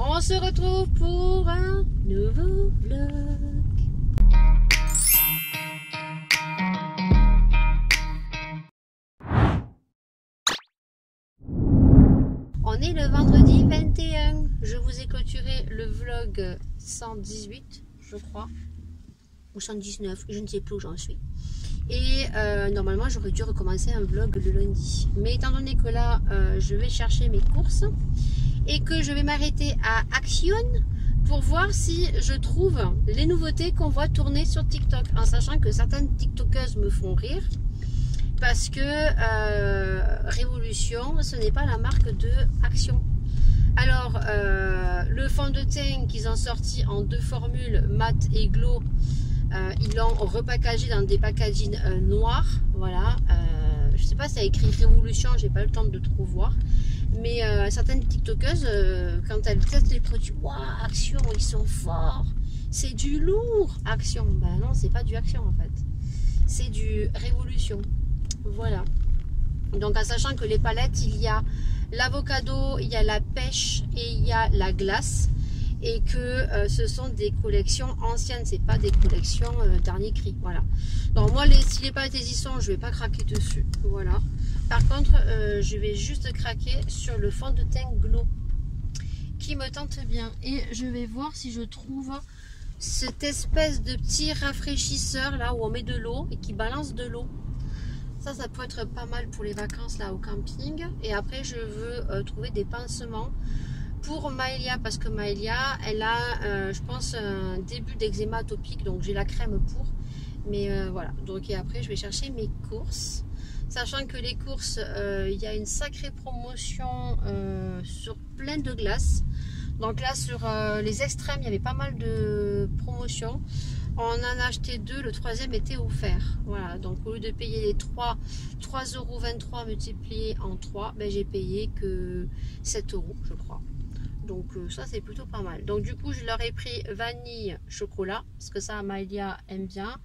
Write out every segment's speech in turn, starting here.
On se retrouve pour un nouveau vlog. On est le vendredi 21. Je vous ai clôturé le vlog 118, je crois. Ou 119, je ne sais plus où j'en suis. Et normalement, j'aurais dû recommencer un vlog le lundi. Mais étant donné que là, je vais chercher mes courses et que je vais m'arrêter à Action pour voir si je trouve les nouveautés qu'on voit tourner sur TikTok. En sachant que certaines TikTokeuses me font rire. Parce que Révolution, ce n'est pas la marque de Action. Alors, le fond de teint qu'ils ont sorti en deux formules, mat et glow, ils l'ont repackagé dans des packaging noirs. Voilà. Je sais pas si ça a écrit Révolution, j'ai pas le temps de trop voir. Mais certaines TikTokeuses, quand elles testent les produits, waouh, Action, ils sont forts. C'est du lourd, Action. Ben non, c'est pas du Action en fait. C'est du Révolution. Voilà. Donc en sachant que les palettes, il y a l'avocado, il y a la pêche et il y a la glace. Et que ce sont des collections anciennes, c'est pas des collections dernier cri. Voilà. Donc moi, si les palettes existantes, je vais pas craquer dessus. Voilà. Par contre, je vais juste craquer sur le fond de teint glow qui me tente bien. Et je vais voir si je trouve cette espèce de petit rafraîchisseur là où on met de l'eau et qui balance de l'eau. Ça peut être pas mal pour les vacances là au camping. Et après, je veux trouver des pansements pour Maëlia, parce que Maëlia, elle a, je pense, un début d'eczéma atopique, donc j'ai la crème pour. Mais voilà, donc et après, je vais chercher mes courses. Sachant que les courses, il y a une sacrée promotion sur plein de glaces. Donc là, sur les extrêmes, il y avait pas mal de promotions. On en a acheté deux, le troisième était offert. Voilà, donc au lieu de payer les 3,23 € multipliés en 3, ben, j'ai payé que 7 €, je crois. Donc ça, c'est plutôt pas mal. Donc du coup, je leur ai pris vanille chocolat, parce que ça, Maëlia aime bien.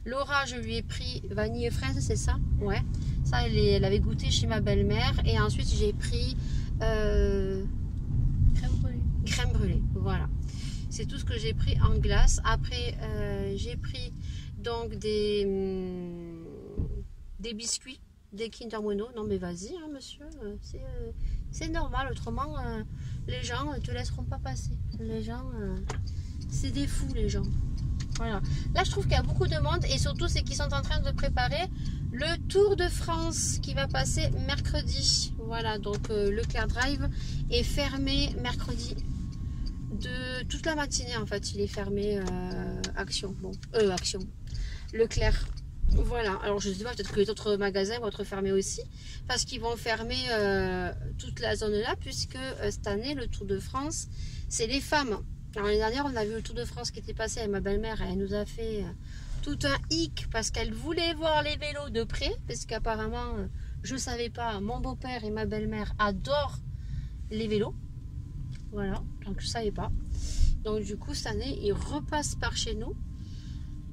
Laura, je lui ai pris vanille et fraise, c'est ça? Ouais. Ça, elle avait goûté chez ma belle-mère. Et ensuite, j'ai pris crème brûlée. Crème brûlée, voilà. C'est tout ce que j'ai pris en glace. Après, j'ai pris donc des biscuits, des Kinder Bueno. Non mais vas-y, hein, monsieur, c'est normal. Autrement, les gens ne te laisseront pas passer. Les gens, c'est des fous, les gens. Voilà. Là, je trouve qu'il y a beaucoup de monde et surtout, c'est qu'ils sont en train de préparer le Tour de France qui va passer mercredi. Voilà, donc Leclerc Drive est fermé mercredi. De toute la matinée en fait, il est fermé. Action, bon, Action, Leclerc. Voilà, alors je ne sais pas, peut-être que les autres magasins vont être fermés aussi, parce qu'ils vont fermer toute la zone là, puisque cette année, le Tour de France, c'est les femmes. Alors l'année dernière, on a vu le Tour de France qui était passé avec ma belle-mère, elle nous a fait tout un hic, parce qu'elle voulait voir les vélos de près, parce qu'apparemment, je ne savais pas, mon beau-père et ma belle-mère adorent les vélos. Voilà, donc je ne savais pas. Donc du coup, cette année, ils repassent par chez nous.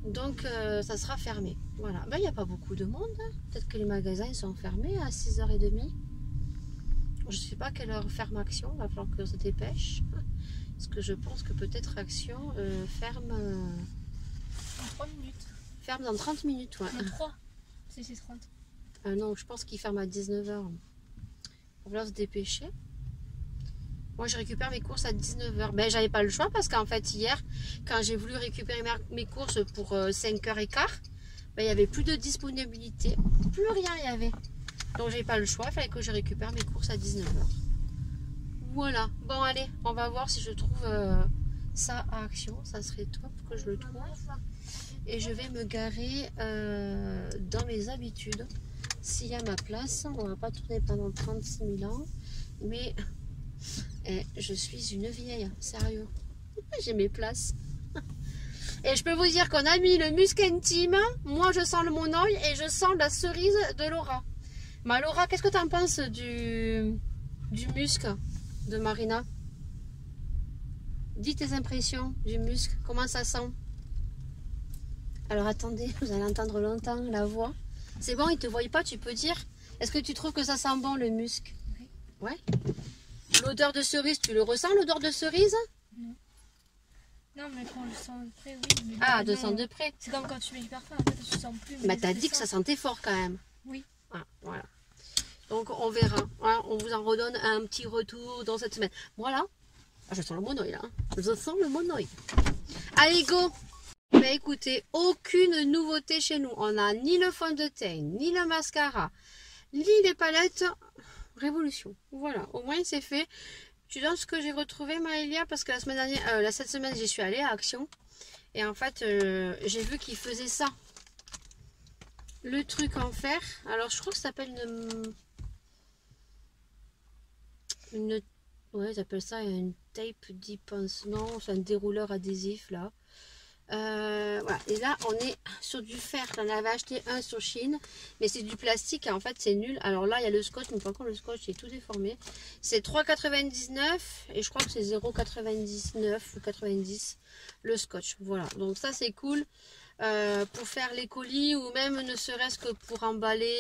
Donc ça sera fermé. Voilà, ben, il n'y a pas beaucoup de monde. Hein. Peut-être que les magasins ils sont fermés à 6h30. Je ne sais pas quelle heure ferme Action. Il va falloir que se dépêche. Parce que je pense que peut-être Action ferme... dans 3 minutes. Ferme dans 30 minutes. Ouais. Non, 3. C'est 30. Non, je pense qu'il ferme à 19h. Il va falloir se dépêcher. Moi, je récupère mes courses à 19h. Ben, j'avais pas le choix parce qu'en fait, hier, quand j'ai voulu récupérer mes courses pour 5h15, ben, il n'y avait plus de disponibilité. Plus rien, il y avait. Donc, j'ai pas le choix. Il fallait que je récupère mes courses à 19h. Voilà. Bon, allez, on va voir si je trouve ça à Action. Ça serait top que je le trouve. Et je vais me garer dans mes habitudes. S'il y a ma place, on va pas tourner pendant 36 000 ans. Mais... Et je suis une vieille, sérieux. J'ai mes places. Et je peux vous dire qu'on a mis le musc intime. Moi, je sens le monoeil et je sens la cerise de Laura. Ma Laura, qu'est-ce que tu en penses du musc de Marina? Dis tes impressions du musc. Comment ça sent? Alors attendez, vous allez entendre longtemps la voix. C'est bon, ils ne te voient pas, tu peux dire. Est-ce que tu trouves que ça sent bon le musc? Oui. Ouais. L'odeur de cerise, tu le ressens, l'odeur de cerise? Non, mais quand on le sent de près, oui. Mais Ah, non, de sens de près. c'est comme quand tu mets du parfum, en fait, tu sens plus. Mais t'as dit que ça sentait fort quand même. Oui. Ah, voilà. Donc on verra. Hein, on vous en redonne un petit retour dans cette semaine. Voilà. Ah, je sens le monoï là. Hein. Je sens le monoï. Allez, go! Mais écoutez, aucune nouveauté chez nous. On n'a ni le fond de teint, ni le mascara, ni les palettes. Révolution. Voilà, au moins c'est fait. Tu donnes ce que j'ai retrouvé, Maëlia, parce que la semaine dernière, cette semaine, j'y suis allée à Action. Et en fait, j'ai vu qu'ils faisaient ça. Le truc en fer. Alors, je crois que ça s'appelle ouais, ils appellent ça une tape dipens. Non, c'est un dérouleur adhésif, là. Voilà. Et là on est sur du fer. J'en avais acheté un sur Chine, mais c'est du plastique et en fait c'est nul. Alors là il y a le scotch, mais par contre le scotch est tout déformé. C'est 3,99 et je crois que c'est 0,99 ou 90 le scotch. Voilà, donc ça c'est cool pour faire les colis ou même ne serait-ce que pour emballer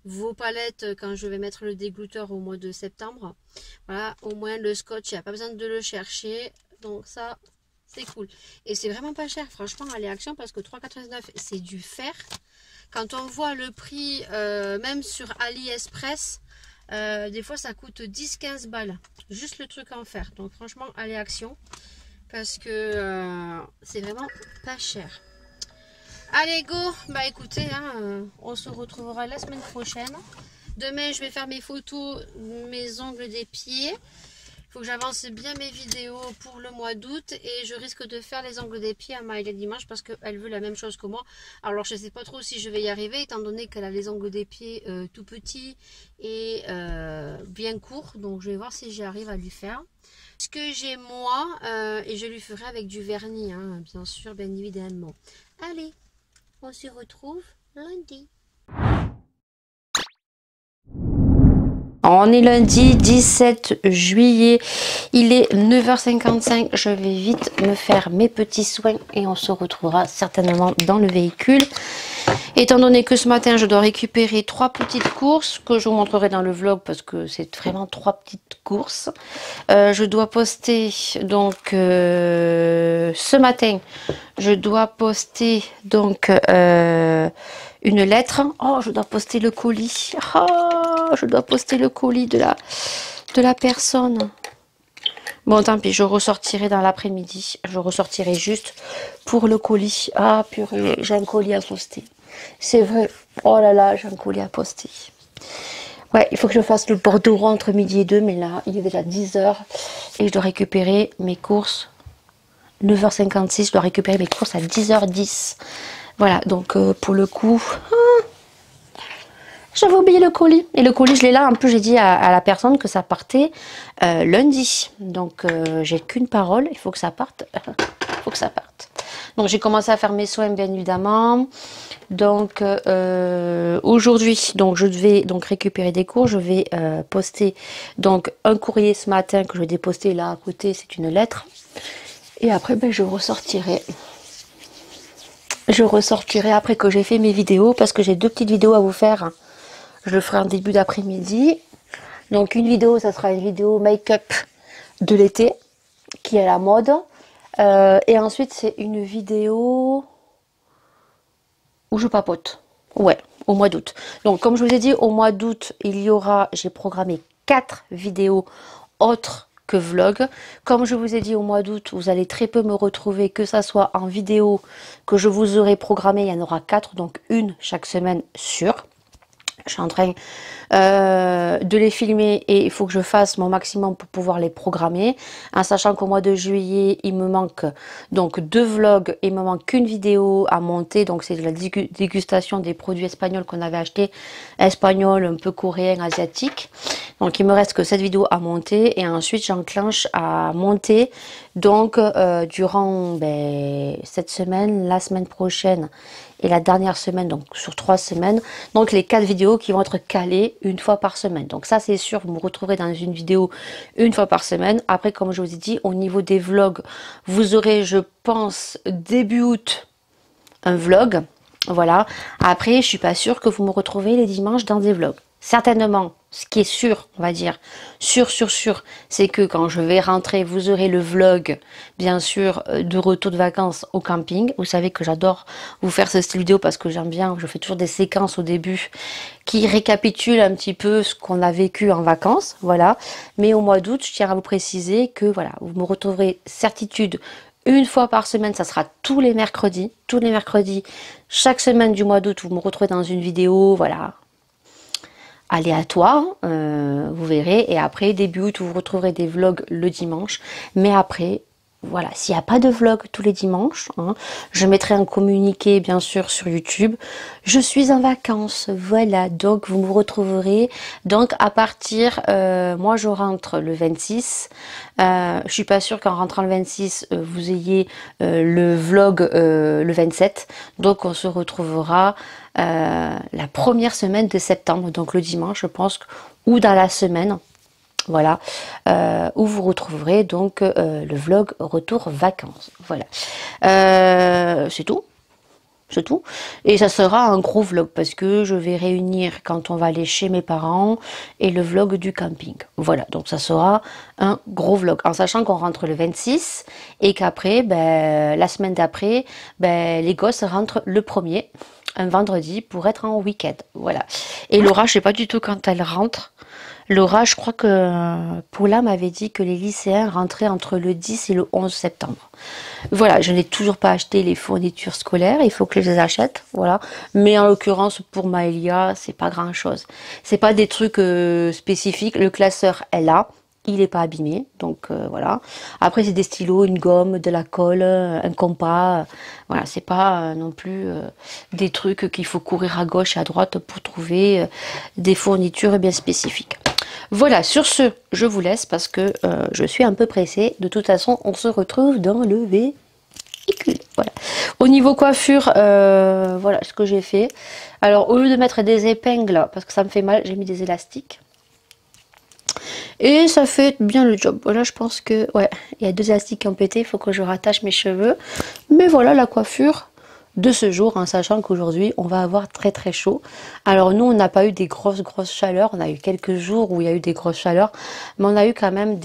vos palettes quand je vais mettre le dégoûteur au mois de septembre. Voilà, au moins le scotch il n'y a pas besoin de le chercher, donc ça c'est cool. Et c'est vraiment pas cher, franchement, à Action, parce que 3,99 c'est du fer. Quand on voit le prix, même sur AliExpress, des fois ça coûte 10-15 balles. Juste le truc en fer. Donc franchement, Action, parce que c'est vraiment pas cher. Allez, go! Bah écoutez, hein, on se retrouvera la semaine prochaine. Demain, je vais faire mes photos, mes ongles des pieds. Il faut que j'avance bien mes vidéos pour le mois d'août et je risque de faire les ongles des pieds à Maëlia dimanche parce qu'elle veut la même chose que moi. Alors je ne sais pas trop si je vais y arriver étant donné qu'elle a les ongles des pieds tout petits et bien courts. Donc je vais voir si j'arrive à lui faire ce que j'ai moi et je lui ferai avec du vernis, hein, bien sûr, bien évidemment. Allez, on se retrouve lundi. On est lundi 17 juillet, il est 9h55, je vais vite me faire mes petits soins et on se retrouvera certainement dans le véhicule. Étant donné que ce matin je dois récupérer 3 petites courses que je vous montrerai dans le vlog parce que c'est vraiment 3 petites courses. Je dois poster donc ce matin, je dois poster donc une lettre. Oh, je dois poster le colis. Oh, je dois poster le colis de la personne. Bon, tant pis, je ressortirai dans l'après-midi. Je ressortirai juste pour le colis. Ah, purée, j'ai un colis à poster. C'est vrai. Oh là là, j'ai un colis à poster. Ouais, il faut que je fasse le bordereau entre midi et 2. Mais là, il est déjà 10h. Et je dois récupérer mes courses. 9h56, je dois récupérer mes courses à 10h10. Voilà, donc pour le coup, j'avais oublié le colis. Et le colis, je l'ai là. En plus, j'ai dit à la personne que ça partait lundi. Donc, j'ai qu'une parole. Il faut que ça parte. Il faut que ça parte. Donc, j'ai commencé à faire mes soins, bien évidemment. Donc, aujourd'hui, donc je vais donc récupérer des cours. Je vais poster donc un courrier ce matin que je vais déposter là à côté. C'est une lettre. Et après, ben, je ressortirai. Je ressortirai après que j'ai fait mes vidéos parce que j'ai 2 petites vidéos à vous faire. Je le ferai en début d'après-midi. Donc une vidéo, ça sera une vidéo make-up de l'été qui est à la mode. Et ensuite, c'est une vidéo où je papote. Ouais, au mois d'août. Donc comme je vous ai dit, au mois d'août, il y aura, j'ai programmé 4 vidéos autres que vlog. Comme je vous ai dit, au mois d'août, vous allez très peu me retrouver, que ça soit en vidéo que je vous aurai programmé, il y en aura 4, donc une chaque semaine sûre. Je suis en train de les filmer et il faut que je fasse mon maximum pour pouvoir les programmer. En sachant qu'au mois de juillet, il me manque donc 2 vlogs et il me manque qu'une vidéo à monter. Donc c'est la dégustation des produits espagnols qu'on avait achetés. Espagnols, un peu coréens, asiatiques. Donc il me reste que cette vidéo à monter. Et ensuite j'enclenche à monter. Donc durant cette semaine, la semaine prochaine et la dernière semaine, donc sur 3 semaines, donc les 4 vidéos qui vont être calées une fois par semaine. Donc ça c'est sûr, vous me retrouverez dans une vidéo une fois par semaine. Après, comme je vous ai dit, au niveau des vlogs, vous aurez, je pense, début août, un vlog. Voilà. Après, je suis pas sûre que vous me retrouvez les dimanches dans des vlogs. Certainement ce qui est sûr, on va dire, sûr, c'est que quand je vais rentrer, vous aurez le vlog, bien sûr, de retour de vacances au camping. Vous savez que j'adore vous faire ce style vidéo parce que j'aime bien, je fais toujours des séquences au début qui récapitulent un petit peu ce qu'on a vécu en vacances, voilà. Mais au mois d'août, je tiens à vous préciser que, voilà, vous me retrouverez certitude une fois par semaine, ça sera tous les mercredis, chaque semaine du mois d'août, vous me retrouvez dans une vidéo, voilà, aléatoire, vous verrez. Et après, début août, vous retrouverez des vlogs le dimanche. Mais après, voilà, s'il n'y a pas de vlog tous les dimanches, hein, je mettrai un communiqué, bien sûr, sur YouTube. Je suis en vacances, voilà. Donc, vous me retrouverez. Donc, à partir, moi, je rentre le 26. Je suis pas sûre qu'en rentrant le 26, vous ayez le vlog le 27. Donc, on se retrouvera la première semaine de septembre, donc le dimanche, je pense, ou dans la semaine, voilà, où vous retrouverez donc le vlog retour vacances, voilà. C'est tout. C'est tout. Et ça sera un gros vlog parce que je vais réunir quand on va aller chez mes parents et le vlog du camping. Voilà, donc ça sera un gros vlog. En sachant qu'on rentre le 26 et qu'après, ben, la semaine d'après, ben, les gosses rentrent le 1er, un vendredi, pour être en week-end. Voilà. Et Laura, je sais pas du tout quand elle rentre. Laura, je crois que Paula m'avait dit que les lycéens rentraient entre le 10 et le 11 septembre. Voilà, je n'ai toujours pas acheté les fournitures scolaires, il faut que je les achète, voilà. Mais en l'occurrence, pour Maëlia, c'est pas grand-chose. C'est pas des trucs spécifiques. Le classeur est là, il n'est pas abîmé, donc voilà. Après, c'est des stylos, une gomme, de la colle, un compas. Voilà, c'est pas non plus des trucs qu'il faut courir à gauche et à droite pour trouver des fournitures bien spécifiques. Voilà, sur ce, je vous laisse parce que je suis un peu pressée. De toute façon, on se retrouve dans le véhicule. Voilà. Au niveau coiffure, voilà ce que j'ai fait. Alors, au lieu de mettre des épingles, parce que ça me fait mal, j'ai mis des élastiques. Et ça fait bien le job. Voilà, je pense que, ouais, il y a 2 élastiques qui ont pété. Il faut que je rattache mes cheveux. Mais voilà la coiffure de ce jour, en sachant qu'aujourd'hui on va avoir très très chaud. Alors nous, on n'a pas eu des grosses chaleurs, on a eu quelques jours où il y a eu des grosses chaleurs, mais on a eu quand même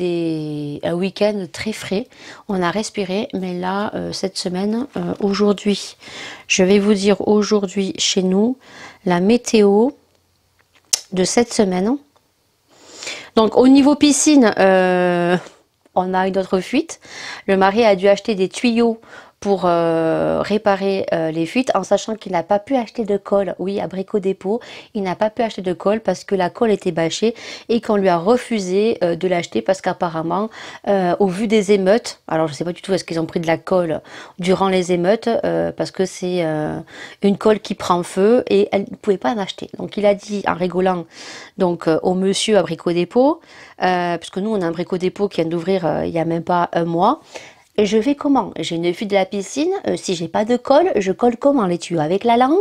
un week-end très frais, on a respiré. Mais là, cette semaine, aujourd'hui, je vais vous dire aujourd'hui chez nous, la météo de cette semaine. Donc au niveau piscine, on a une autre fuite. Le mari a dû acheter des tuyaux pour réparer les fuites, en sachant qu'il n'a pas pu acheter de colle. Oui, à Brico Dépôt, il n'a pas pu acheter de colle parce que la colle était bâchée et qu'on lui a refusé de l'acheter parce qu'apparemment, au vu des émeutes, alors je ne sais pas du tout est-ce qu'ils ont pris de la colle durant les émeutes, parce que c'est une colle qui prend feu et elle ne pouvait pas en acheter. Donc il a dit en rigolant donc au monsieur à Brico Dépôt, puisque nous on a un Brico Dépôt qui vient d'ouvrir il n'y a même pas un mois. Et je fais comment? J'ai une fuite de la piscine, si j'ai pas de colle, je colle comment les tuyaux? Avec la langue?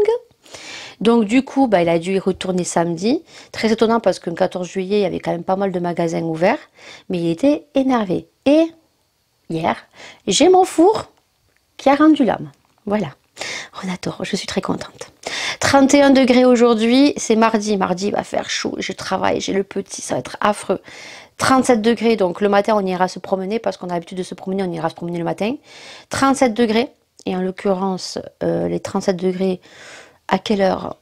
Donc du coup, bah, il a dû y retourner samedi. Très étonnant parce que le 14 juillet, il y avait quand même pas mal de magasins ouverts. Mais il était énervé. Et hier, j'ai mon four qui a rendu l'âme. Voilà. On adore, je suis très contente. 31 degrés aujourd'hui, c'est mardi. Mardi, il va faire chaud. Je travaille, j'ai le petit, ça va être affreux. 37 degrés, donc le matin on ira se promener parce qu'on a l'habitude de se promener, on ira se promener le matin. 37 degrés, et en l'occurrence, les 37 degrés, à quelle heure?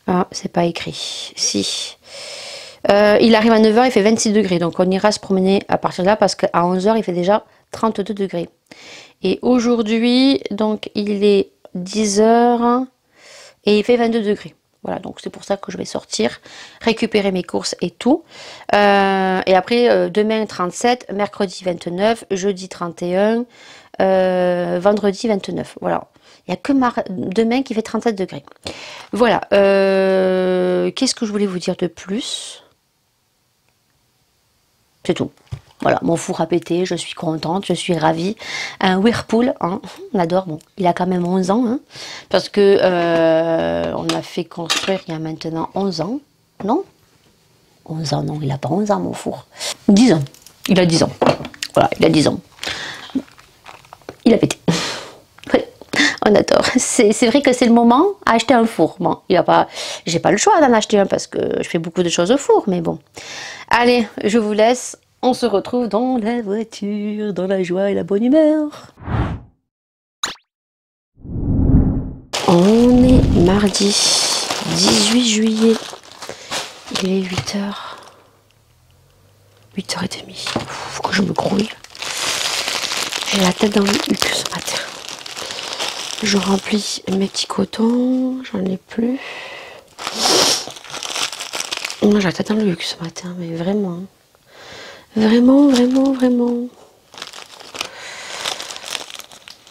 Ah, c'est pas écrit. Si. Il arrive à 9 h, il fait 26 degrés, donc on ira se promener à partir de là parce qu'à 11 h, il fait déjà 32 degrés. Et aujourd'hui, donc il est 10 h et il fait 22 degrés. Voilà, donc c'est pour ça que je vais sortir, récupérer mes courses et tout. Et après, demain 37, mercredi 29, jeudi 31, vendredi 29. Voilà, il n'y a que demain qui fait 37 degrés. Voilà, qu'est-ce que je voulais vous dire de plus? C'est tout. Voilà, mon four a pété, je suis contente, je suis ravie. Un Whirlpool, hein, on adore, bon, il a quand même 11 ans, hein, parce que on a fait construire il y a maintenant 11 ans, non 11 ans, non, il n'a pas 11 ans mon four. 10 ans, il a 10 ans, voilà, il a 10 ans. Il a pété. on adore. C'est vrai que c'est le moment à acheter un four. Bon, j'ai pas le choix d'en acheter un parce que je fais beaucoup de choses au four, mais bon. Allez, je vous laisse. On se retrouve dans la voiture, dans la joie et la bonne humeur. On est mardi 18 juillet. Il est 8h. 8h30. Faut que je me grouille. J'ai la tête dans le huc ce matin. Je remplis mes petits cotons. J'en ai plus. J'ai la tête dans le huc ce matin, mais vraiment. Vraiment, vraiment, vraiment.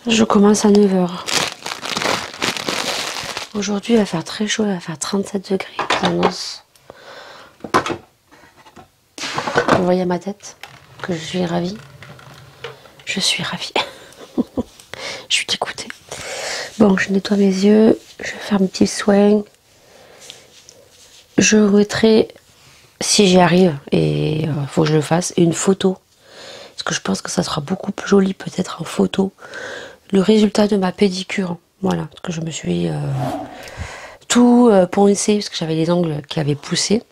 Je commence à 9h. Aujourd'hui, il va faire très chaud, il va faire 37 degrés. J'annonce. Vous voyez ma tête que je suis ravie. Je suis ravie. Je suis dégoûtée. Bon, je nettoie mes yeux. Je vais faire mes petits soins. Je mettrai, si j'y arrive, et il faut que je le fasse, une photo. Parce que je pense que ça sera beaucoup plus joli peut-être en photo. Le résultat de ma pédicure. Voilà, parce que je me suis tout poncé, parce que j'avais les ongles qui avaient poussé.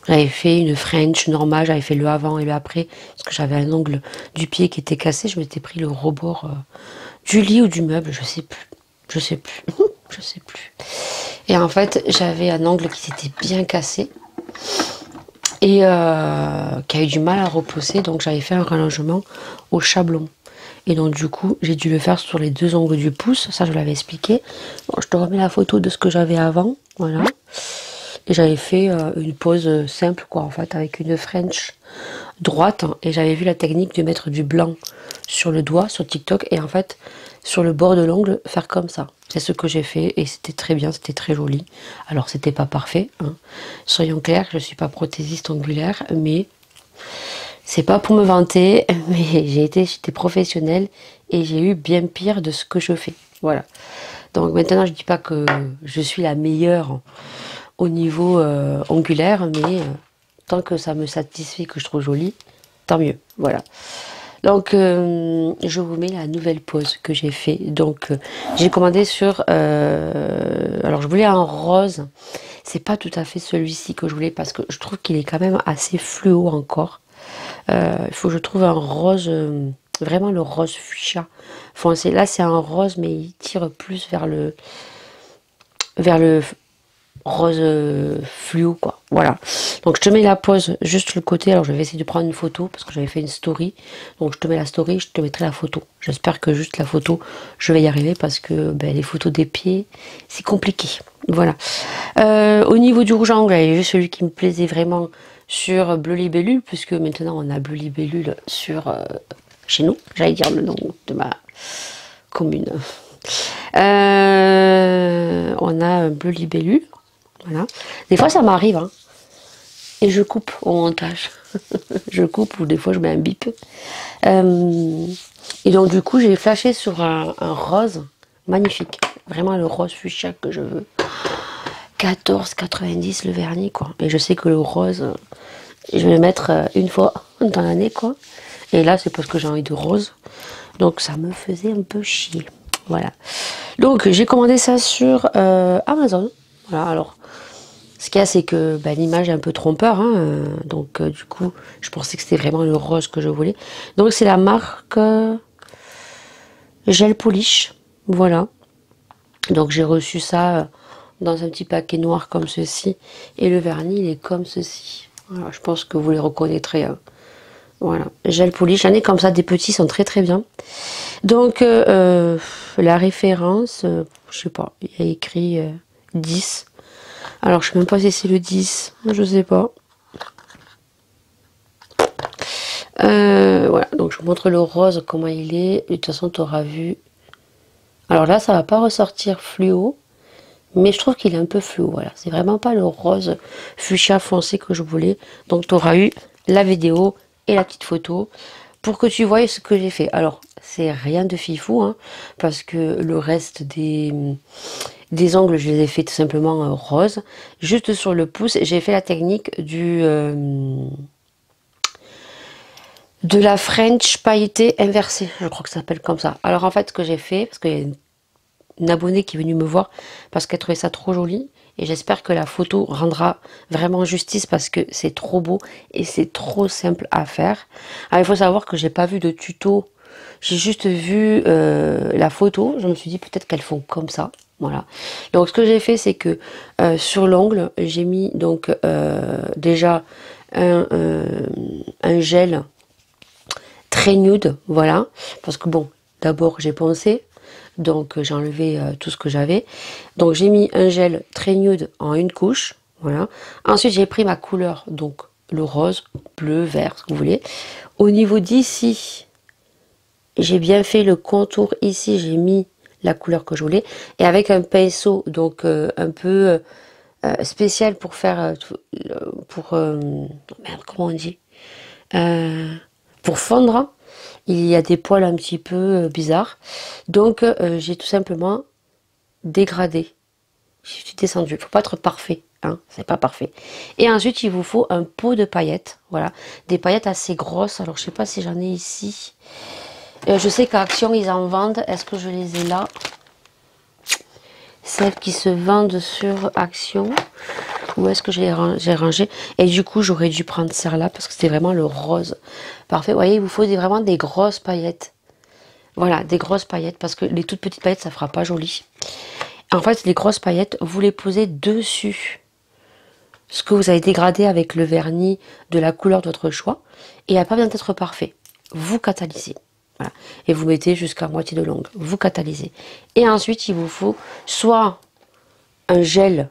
J'avais fait une French normale, j'avais fait le avant et le après, parce que j'avais un ongle du pied qui était cassé. Je m'étais pris le rebord du lit ou du meuble, je sais plus. Je sais plus. Je sais plus. Et en fait, j'avais un ongle qui s'était bien cassé. Et qui a eu du mal à repousser. Donc j'avais fait un rallongement au chablon. Et donc du coup, j'ai dû le faire sur les 2 ongles du pouce. Ça, je l'avais expliqué. Bon, je te remets la photo de ce que j'avais avant. Voilà. Et j'avais fait une pose simple, quoi, en fait, avec une French droite. Et j'avais vu la technique de mettre du blanc sur le doigt, sur TikTok. Et en fait, sur le bord de l'ongle, faire comme ça. C'est ce que j'ai fait. Et c'était très bien, c'était très joli. Alors, c'était pas parfait, hein. Soyons clairs, je suis pas prothésiste ongulaire. Mais c'est pas pour me vanter. Mais j'étais professionnelle. Et j'ai eu bien pire de ce que je fais. Voilà. Donc maintenant, je dis pas que je suis la meilleure au niveau ongulaire, mais tant que ça me satisfait, que je trouve joli, tant mieux. Voilà. Donc, je vous mets la nouvelle pose que j'ai fait. Donc, j'ai commandé sur... alors, je voulais un rose. C'est pas tout à fait celui-ci que je voulais parce que je trouve qu'il est quand même assez fluo encore. Il faut que je trouve un rose... vraiment le rose fuchsia foncé. Là, c'est un rose, mais il tire plus vers le rose fluo, quoi. Voilà. Donc je te mets la pose juste le côté. Alors je vais essayer de prendre une photo parce que j'avais fait une story. Donc je te mets la story, je te mettrai la photo. J'espère que juste la photo, je vais y arriver parce que les photos des pieds, c'est compliqué. Voilà. Au niveau du rouge à ongles, il y avait juste celui qui me plaisait vraiment sur Bleu Libellule, puisque maintenant on a Bleu Libellule sur chez nous. J'allais dire le nom de ma commune. On a Bleu Libellule. Voilà. Des fois ça m'arrive, hein, et je coupe au montage. Je coupe ou des fois je mets un bip. Et donc du coup j'ai flashé sur un rose magnifique. Vraiment le rose fuchsia que je veux. 14,90 le vernis, quoi. Et je sais que le rose, je vais le mettre une fois dans l'année, quoi. Et là c'est parce que j'ai envie de rose. Donc ça me faisait un peu chier. Voilà. Donc j'ai commandé ça sur Amazon. Voilà, alors ce qu'il y a, c'est que l'image est un peu trompeur, hein, donc du coup je pensais que c'était vraiment le rose que je voulais. Donc c'est la marque Gel Polish. Voilà. Donc j'ai reçu ça dans un petit paquet noir comme ceci. Et le vernis il est comme ceci. Voilà, je pense que vous les reconnaîtrez, hein. Voilà, Gel Polish, j'en ai comme ça, des petits, sont très très bien. Donc la référence, je sais pas, il y a écrit 10. Alors je sais même pas si c'est le 10, je sais pas. Voilà, donc je vous montre le rose, comment il est. De toute façon tu auras vu. Alors là ça va pas ressortir fluo, mais je trouve qu'il est un peu fluo. Voilà, c'est vraiment pas le rose fuchsia foncé que je voulais. Donc tu auras eu la vidéo et la petite photo pour que tu voyes ce que j'ai fait. Alors c'est rien de fifou, hein, parce que le reste des ongles je les ai fait tout simplement rose. Juste sur le pouce j'ai fait la technique du de la French pailletée inversée, je crois que ça s'appelle comme ça. Alors en fait, ce que j'ai fait, parce qu'il y a une abonnée qui est venue me voir parce qu'elle trouvait ça trop joli, et j'espère que la photo rendra vraiment justice parce que c'est trop beau et c'est trop simple à faire. Alors il faut savoir que j'ai pas vu de tuto, j'ai juste vu la photo, je me suis dit peut-être qu'elles font comme ça. Voilà. Donc ce que j'ai fait, c'est que sur l'ongle, j'ai mis donc déjà un gel très nude, voilà, parce que bon, d'abord j'ai poncé, donc j'ai enlevé tout ce que j'avais, donc j'ai mis un gel très nude en une couche, voilà, ensuite j'ai pris ma couleur, donc le rose, bleu, vert, ce que vous voulez, au niveau d'ici, j'ai bien fait le contour ici, j'ai mis la couleur que je voulais, et avec un pinceau, donc un peu spécial pour faire, merde, comment on dit, pour fondre, il y a des poils un petit peu bizarres. Donc j'ai tout simplement dégradé. Je suis descendue. Il ne faut pas être parfait. Hein, c'est pas parfait. Et ensuite, il vous faut un pot de paillettes. Voilà. Des paillettes assez grosses. Alors, je sais pas si j'en ai ici. Je sais qu'à Action, ils en vendent. Est-ce que je les ai là? Celles qui se vendent sur Action. Où est-ce que j'ai rangé? Et du coup, j'aurais dû prendre celle-là parce que c'était vraiment le rose. Parfait. Vous voyez, il vous faut vraiment des grosses paillettes. Voilà, des grosses paillettes parce que les toutes petites paillettes, ça fera pas joli. En fait, les grosses paillettes, vous les posez dessus ce que vous avez dégradé avec le vernis de la couleur de votre choix. Et il n'y a pas besoin d'être parfait. Vous catalysez. Voilà. Et vous mettez jusqu'à moitié de longue. Vous catalysez. Et ensuite, il vous faut soit un gel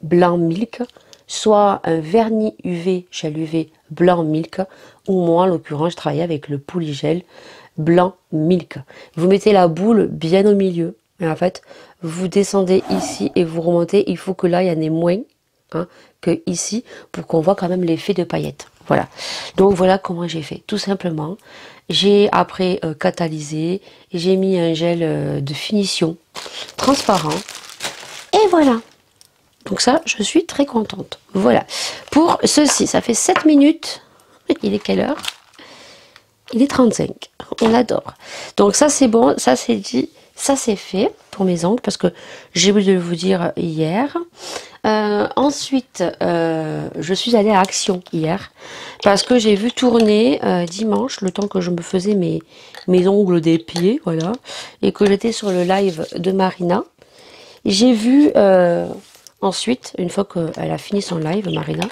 blanc milk, soit un vernis UV, gel UV blanc milk, ou moi en l'occurrence je travaillais avec le polygel blanc milk. Vous mettez la boule bien au milieu, et en fait vous descendez ici et vous remontez, il faut que là il y en ait moins que ici, pour qu'on voit quand même l'effet de paillettes. Voilà, donc voilà comment j'ai fait, tout simplement. J'ai après catalysé, j'ai mis un gel de finition transparent, et voilà. Donc ça, je suis très contente. Voilà. Pour ceci, ça fait 7 minutes. Il est quelle heure? Il est 35. On adore. Donc ça, c'est bon. Ça, c'est dit. Ça, c'est fait pour mes ongles parce que j'ai oublié de vous dire hier. Ensuite, je suis allée à Action hier parce que j'ai vu tourner dimanche, le temps que je me faisais mes ongles des pieds, voilà, et que j'étais sur le live de Marina. J'ai vu... ensuite, une fois qu'elle a fini son live, Marina,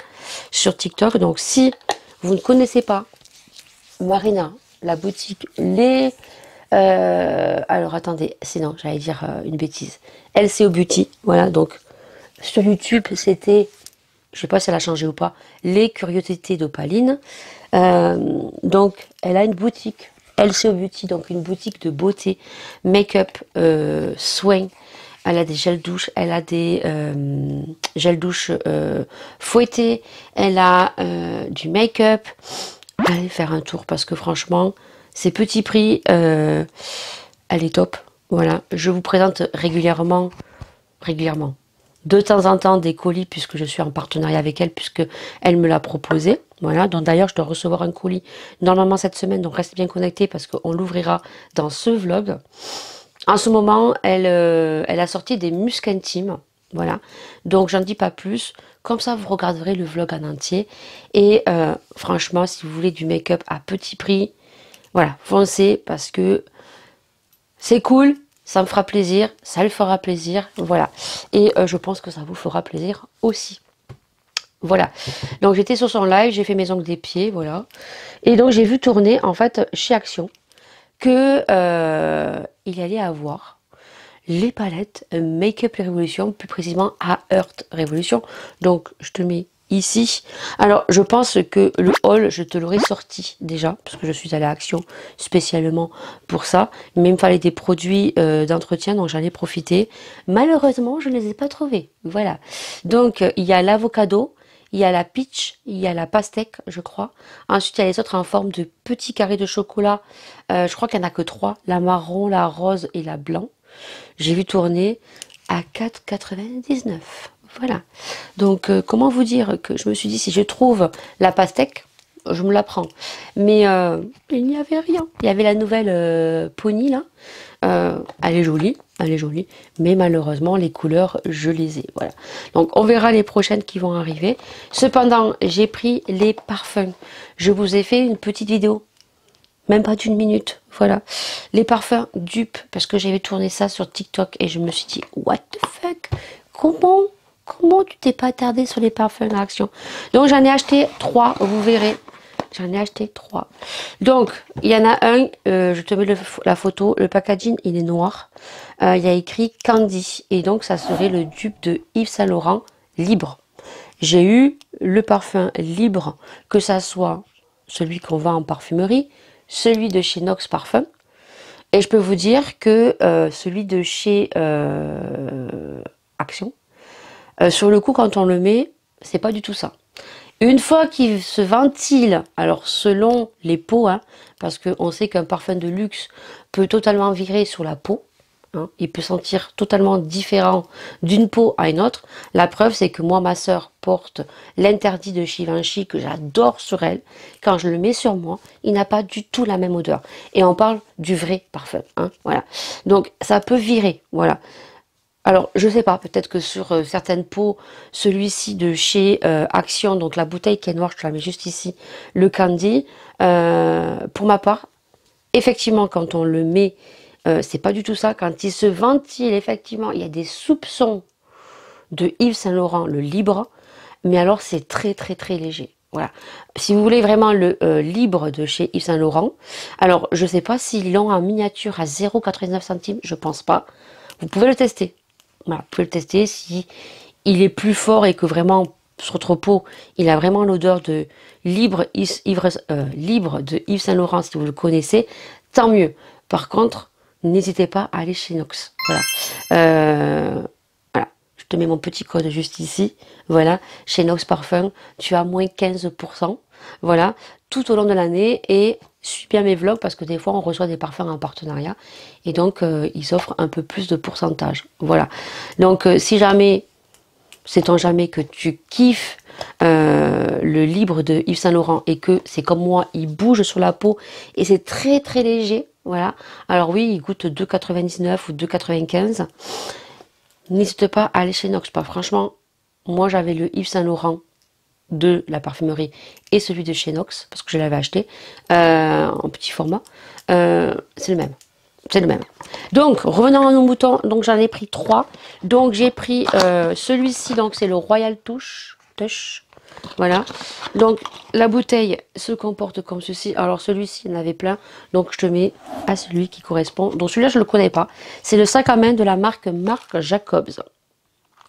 sur TikTok, donc si vous ne connaissez pas Marina, la boutique, alors attendez, sinon j'allais dire une bêtise, LCO Beauty, voilà, donc sur YouTube c'était, je sais pas si elle a changé ou pas, les curiosités d'Opaline, donc elle a une boutique, LCO Beauty, donc une boutique de beauté, make-up, soins. Elle a des gels douche, elle a des gels douche fouettés, elle a du make-up. Allez faire un tour parce que franchement, ces petits prix, elle est top. Voilà, je vous présente régulièrement, de temps en temps des colis puisque je suis en partenariat avec elle, puisque elle me l'a proposé. Voilà, donc d'ailleurs je dois recevoir un colis normalement cette semaine, donc restez bien connectés parce qu'on l'ouvrira dans ce vlog. En ce moment, elle a sorti des muscs intimes, voilà. Donc, j'en dis pas plus. Comme ça, vous regarderez le vlog en entier. Et franchement, si vous voulez du make-up à petit prix, voilà, foncez parce que c'est cool, ça me fera plaisir, ça lui fera plaisir, voilà. Et je pense que ça vous fera plaisir aussi. Voilà. Donc, j'étais sur son live, j'ai fait mes ongles des pieds, voilà. Et donc, j'ai vu tourner, en fait, chez Action, que il allait avoir les palettes Make-up Revolution, plus précisément à Earth Revolution. Donc je te mets ici. Alors je pense que le haul, je te l'aurais sorti déjà, parce que je suis allée à Action spécialement pour ça. Mais il me fallait des produits d'entretien, donc j'en ai profité. Malheureusement, je ne les ai pas trouvés. Voilà. Donc il y a l'avocado. Il y a la peach, il y a la pastèque, je crois. Ensuite, il y a les autres en forme de petits carrés de chocolat. Je crois qu'il n'y en a que 3. La marron, la rose et la blanc. J'ai vu tourner à 4,99. Voilà. Donc, comment vous dire que je me suis dit, si je trouve la pastèque, je me la prends. Mais il n'y avait rien. Il y avait la nouvelle Pony là. Elle est jolie, mais malheureusement les couleurs je les ai, voilà. Donc on verra les prochaines qui vont arriver. Cependant j'ai pris les parfums. Je vous ai fait une petite vidéo, même pas d'une minute, voilà. Les parfums dupes, parce que j'avais tourné ça sur TikTok et je me suis dit what the fuck, comment tu t'es pas attardé sur les parfums à Action? Donc j'en ai acheté 3, vous verrez. J'en ai acheté 3. Donc, il y en a un, je te mets la photo, le packaging, il est noir. Il y a écrit Candy. Et donc, ça serait le dupe de Yves Saint Laurent libre. J'ai eu le parfum libre, que ça soit celui qu'on vend en parfumerie, celui de chez Nox Parfum. Et je peux vous dire que celui de chez Action, sur le coup, quand on le met, c'est pas du tout ça. Une fois qu'il se ventile, alors selon les peaux, hein, parce qu'on sait qu'un parfum de luxe peut totalement virer sur la peau, hein, il peut sentir totalement différent d'une peau à une autre. La preuve, c'est que moi, ma soeur porte l'interdit de Givenchy, que j'adore sur elle. Quand je le mets sur moi, il n'a pas du tout la même odeur. Et on parle du vrai parfum, hein, voilà. Donc, ça peut virer, voilà. Alors, je sais pas, peut-être que sur certaines peaux, celui-ci de chez Action, donc la bouteille qui est noire, je te la mets juste ici, le Candy, pour ma part, effectivement, quand on le met, c'est pas du tout ça. Quand il se ventile, effectivement, il y a des soupçons de Yves Saint Laurent, le libre, mais alors c'est très très très léger. Voilà. Si vous voulez vraiment le libre de chez Yves Saint Laurent, alors je sais pas s'ils l'ont en miniature à 0,99 centimes, je pense pas. Vous pouvez le tester. Voilà, vous pouvez le tester si il est plus fort et que vraiment sur votre peau, il a vraiment l'odeur de libre de Yves Saint Laurent, si vous le connaissez, tant mieux. Par contre, n'hésitez pas à aller chez Nox. Voilà. Voilà. Je te mets mon petit code juste ici. Voilà. Chez Nox Parfum, tu as moins 15%. Voilà. Tout au long de l'année. Et suis bien mes vlogs parce que des fois on reçoit des parfums en partenariat et donc ils offrent un peu plus de pourcentage. Voilà. Donc si jamais, sait-on jamais que tu kiffes le libre de Yves Saint Laurent et que c'est comme moi, il bouge sur la peau et c'est très très léger. Voilà. Alors oui, il coûte 2,99 ou 2,95. N'hésite pas à aller chez Nox. Pas franchement, moi j'avais le Yves Saint Laurent de la parfumerie et celui de chez Nox parce que je l'avais acheté en petit format. C'est le même. C'est le même. Donc, revenons à nos moutons. Donc, j'en ai pris 3. Donc, j'ai pris celui-ci. Donc, c'est le Royal Touch. Voilà. Donc, la bouteille se comporte comme ceci. Alors, celui-ci, il y en avait plein. Donc, je te mets à celui qui correspond. Donc, celui-là, je ne le connais pas. C'est le sac à main de la marque Jacobs.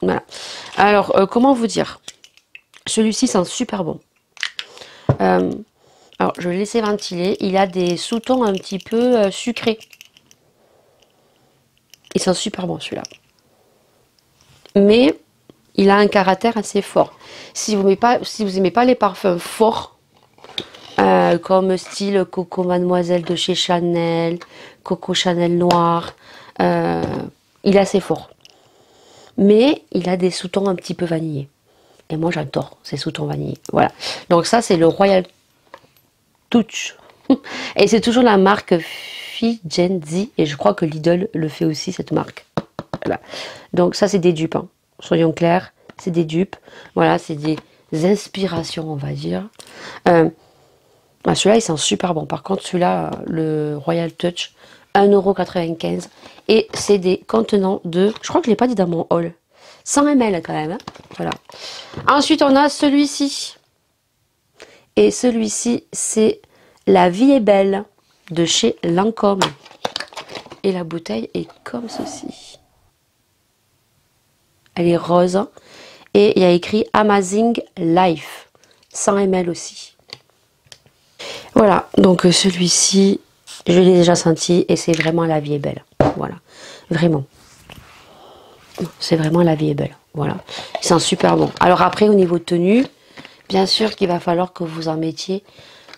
Voilà. Alors, comment vous dire? Celui-ci sent super bon. Alors, je vais le laisser ventiler. Il a des sous-tons un petit peu sucrés. Il sent super bon celui-là. Mais il a un caractère assez fort. Si vous n'aimez pas les parfums forts, comme style Coco Mademoiselle de chez Chanel, Coco Chanel Noir, il est assez fort. Mais il a des sous-tons un petit peu vanillés. Et moi j'adore ces sous-tons vanillés. Voilà. Donc ça c'est le Royal Touch. Et c'est toujours la marque Figenzi. Et je crois que Lidl le fait aussi, cette marque. Voilà. Donc ça c'est des dupes. Hein. Soyons clairs, c'est des dupes. Voilà, c'est des inspirations on va dire. Celui-là il sent super bon. Par contre celui-là, le Royal Touch, 1,95 €. Et c'est des contenants de... Je crois que je ne l'ai pas dit dans mon haul. 100 ml quand même. Hein. Voilà. Ensuite, on a celui-ci. Et celui-ci, c'est La Vie est Belle de chez Lancôme. Et la bouteille est comme ceci. Elle est rose. Et il y a écrit Amazing Life. 100 ml aussi. Voilà. Donc celui-ci, je l'ai déjà senti. Et c'est vraiment La Vie est Belle. Voilà. Vraiment. C'est vraiment La Vie est Belle. Voilà. Il sent super bon. Alors après, au niveau de tenue, bien sûr qu'il va falloir que vous en mettiez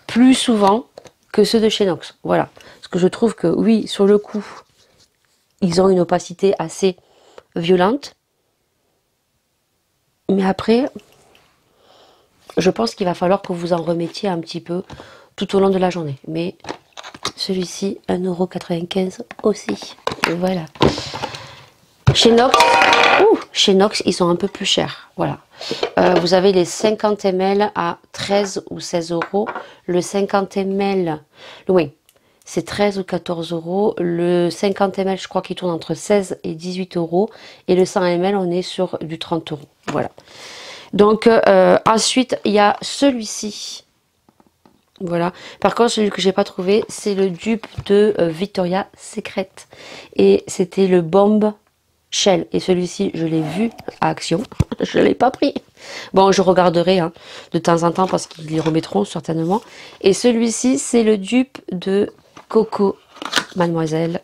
plus souvent que ceux de chez Nox. Voilà. Parce que je trouve que, oui, sur le coup, ils ont une opacité assez violente. Mais après, je pense qu'il va falloir que vous en remettiez un petit peu tout au long de la journée. Mais celui-ci, 1,95 € aussi. Et voilà. Chez Nox, ils sont un peu plus chers. Voilà. Vous avez les 50 ml à 13 ou 16 €. Le 50 ml, oui, c'est 13 ou 14 €. Le 50 ml, je crois qu'il tourne entre 16 et 18 €. Et le 100 ml, on est sur du 30 €. Voilà. Donc, ensuite, il y a celui-ci. Voilà. Par contre, celui que j'ai pas trouvé, c'est le dupe de Victoria's Secret. Et c'était le Bomb Shell. Et celui-ci, je l'ai vu à Action. Je ne l'ai pas pris. Bon, je regarderai hein, de temps en temps parce qu'ils les remettront certainement. Et celui-ci, c'est le dupe de Coco Mademoiselle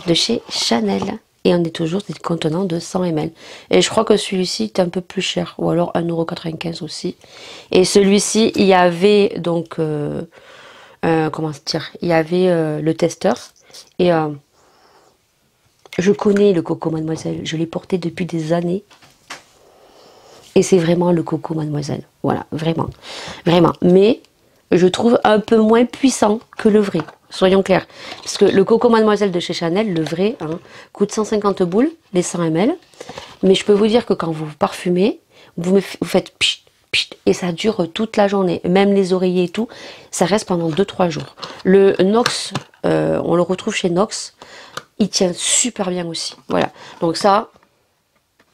de chez Chanel. Et on est toujours des contenants de 100 ml. Et je crois que celui-ci est un peu plus cher. Ou alors 1,95 € aussi. Et celui-ci, il y avait donc... comment dire? Il y avait le testeur. Et je connais le Coco Mademoiselle. Je l'ai porté depuis des années. Et c'est vraiment le Coco Mademoiselle. Voilà, vraiment. Vraiment. Mais je trouve un peu moins puissant que le vrai. Soyons clairs. Parce que le Coco Mademoiselle de chez Chanel, le vrai, hein, coûte 150 boules, les 100 ml. Mais je peux vous dire que quand vous parfumez, vous faites pchit, pchit, et ça dure toute la journée. Même les oreillers et tout, ça reste pendant 2-3 jours. Le Nox, on le retrouve chez Nox. Il tient super bien aussi. Voilà. Donc ça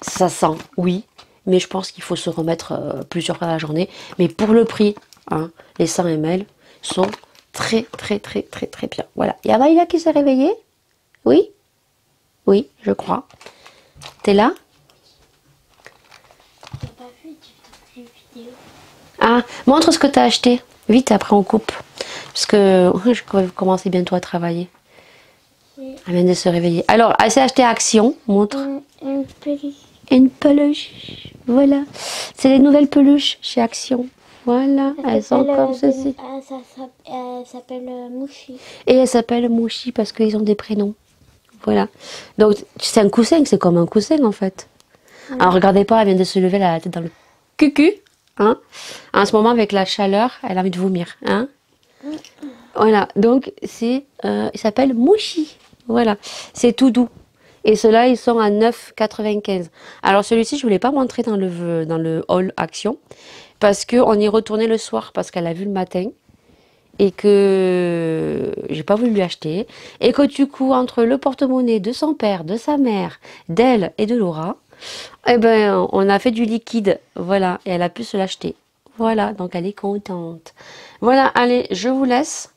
sent, oui. Mais je pense qu'il faut se remettre plusieurs fois à la journée. Mais pour le prix, hein, les 100 ml sont très bien. Voilà. Il y a Maïla qui s'est réveillée? Oui? Oui, je crois. T'es là? T'as pas vu une vidéo? Ah, montre ce que t'as acheté. Vite, après on coupe. Parce que je vais commencer bientôt à travailler. Oui. Elle vient de se réveiller. Alors, elle s'est acheté Action. Montre. Une peluche. Une peluche. Voilà. C'est les nouvelles peluches chez Action. Voilà. Elles sont comme ceci. Elle s'appelle Mouchi. Et elles s'appellent Mouchi parce qu'ils ont des prénoms. Voilà. Donc, c'est un coussin. C'est comme un coussin, en fait. Alors, regardez pas, elle vient de se lever la tête dans le cucu. Hein. En ce moment, avec la chaleur, elle a envie de vomir. Hein. Voilà. Donc, c'est, il s'appelle Mouchi. Voilà. C'est tout doux. Et ceux-là, ils sont à 9,95 €. Alors, celui-ci, je ne voulais pas montrer dans le haul Action. Parce qu'on y retournait le soir. Parce qu'elle a vu le matin. Et que j'ai pas voulu lui acheter. Et que du coup, entre le porte-monnaie de son père, de sa mère, d'elle et de Laura, eh ben, on a fait du liquide. Voilà. Et elle a pu se l'acheter. Voilà. Donc, elle est contente. Voilà. Allez, je vous laisse.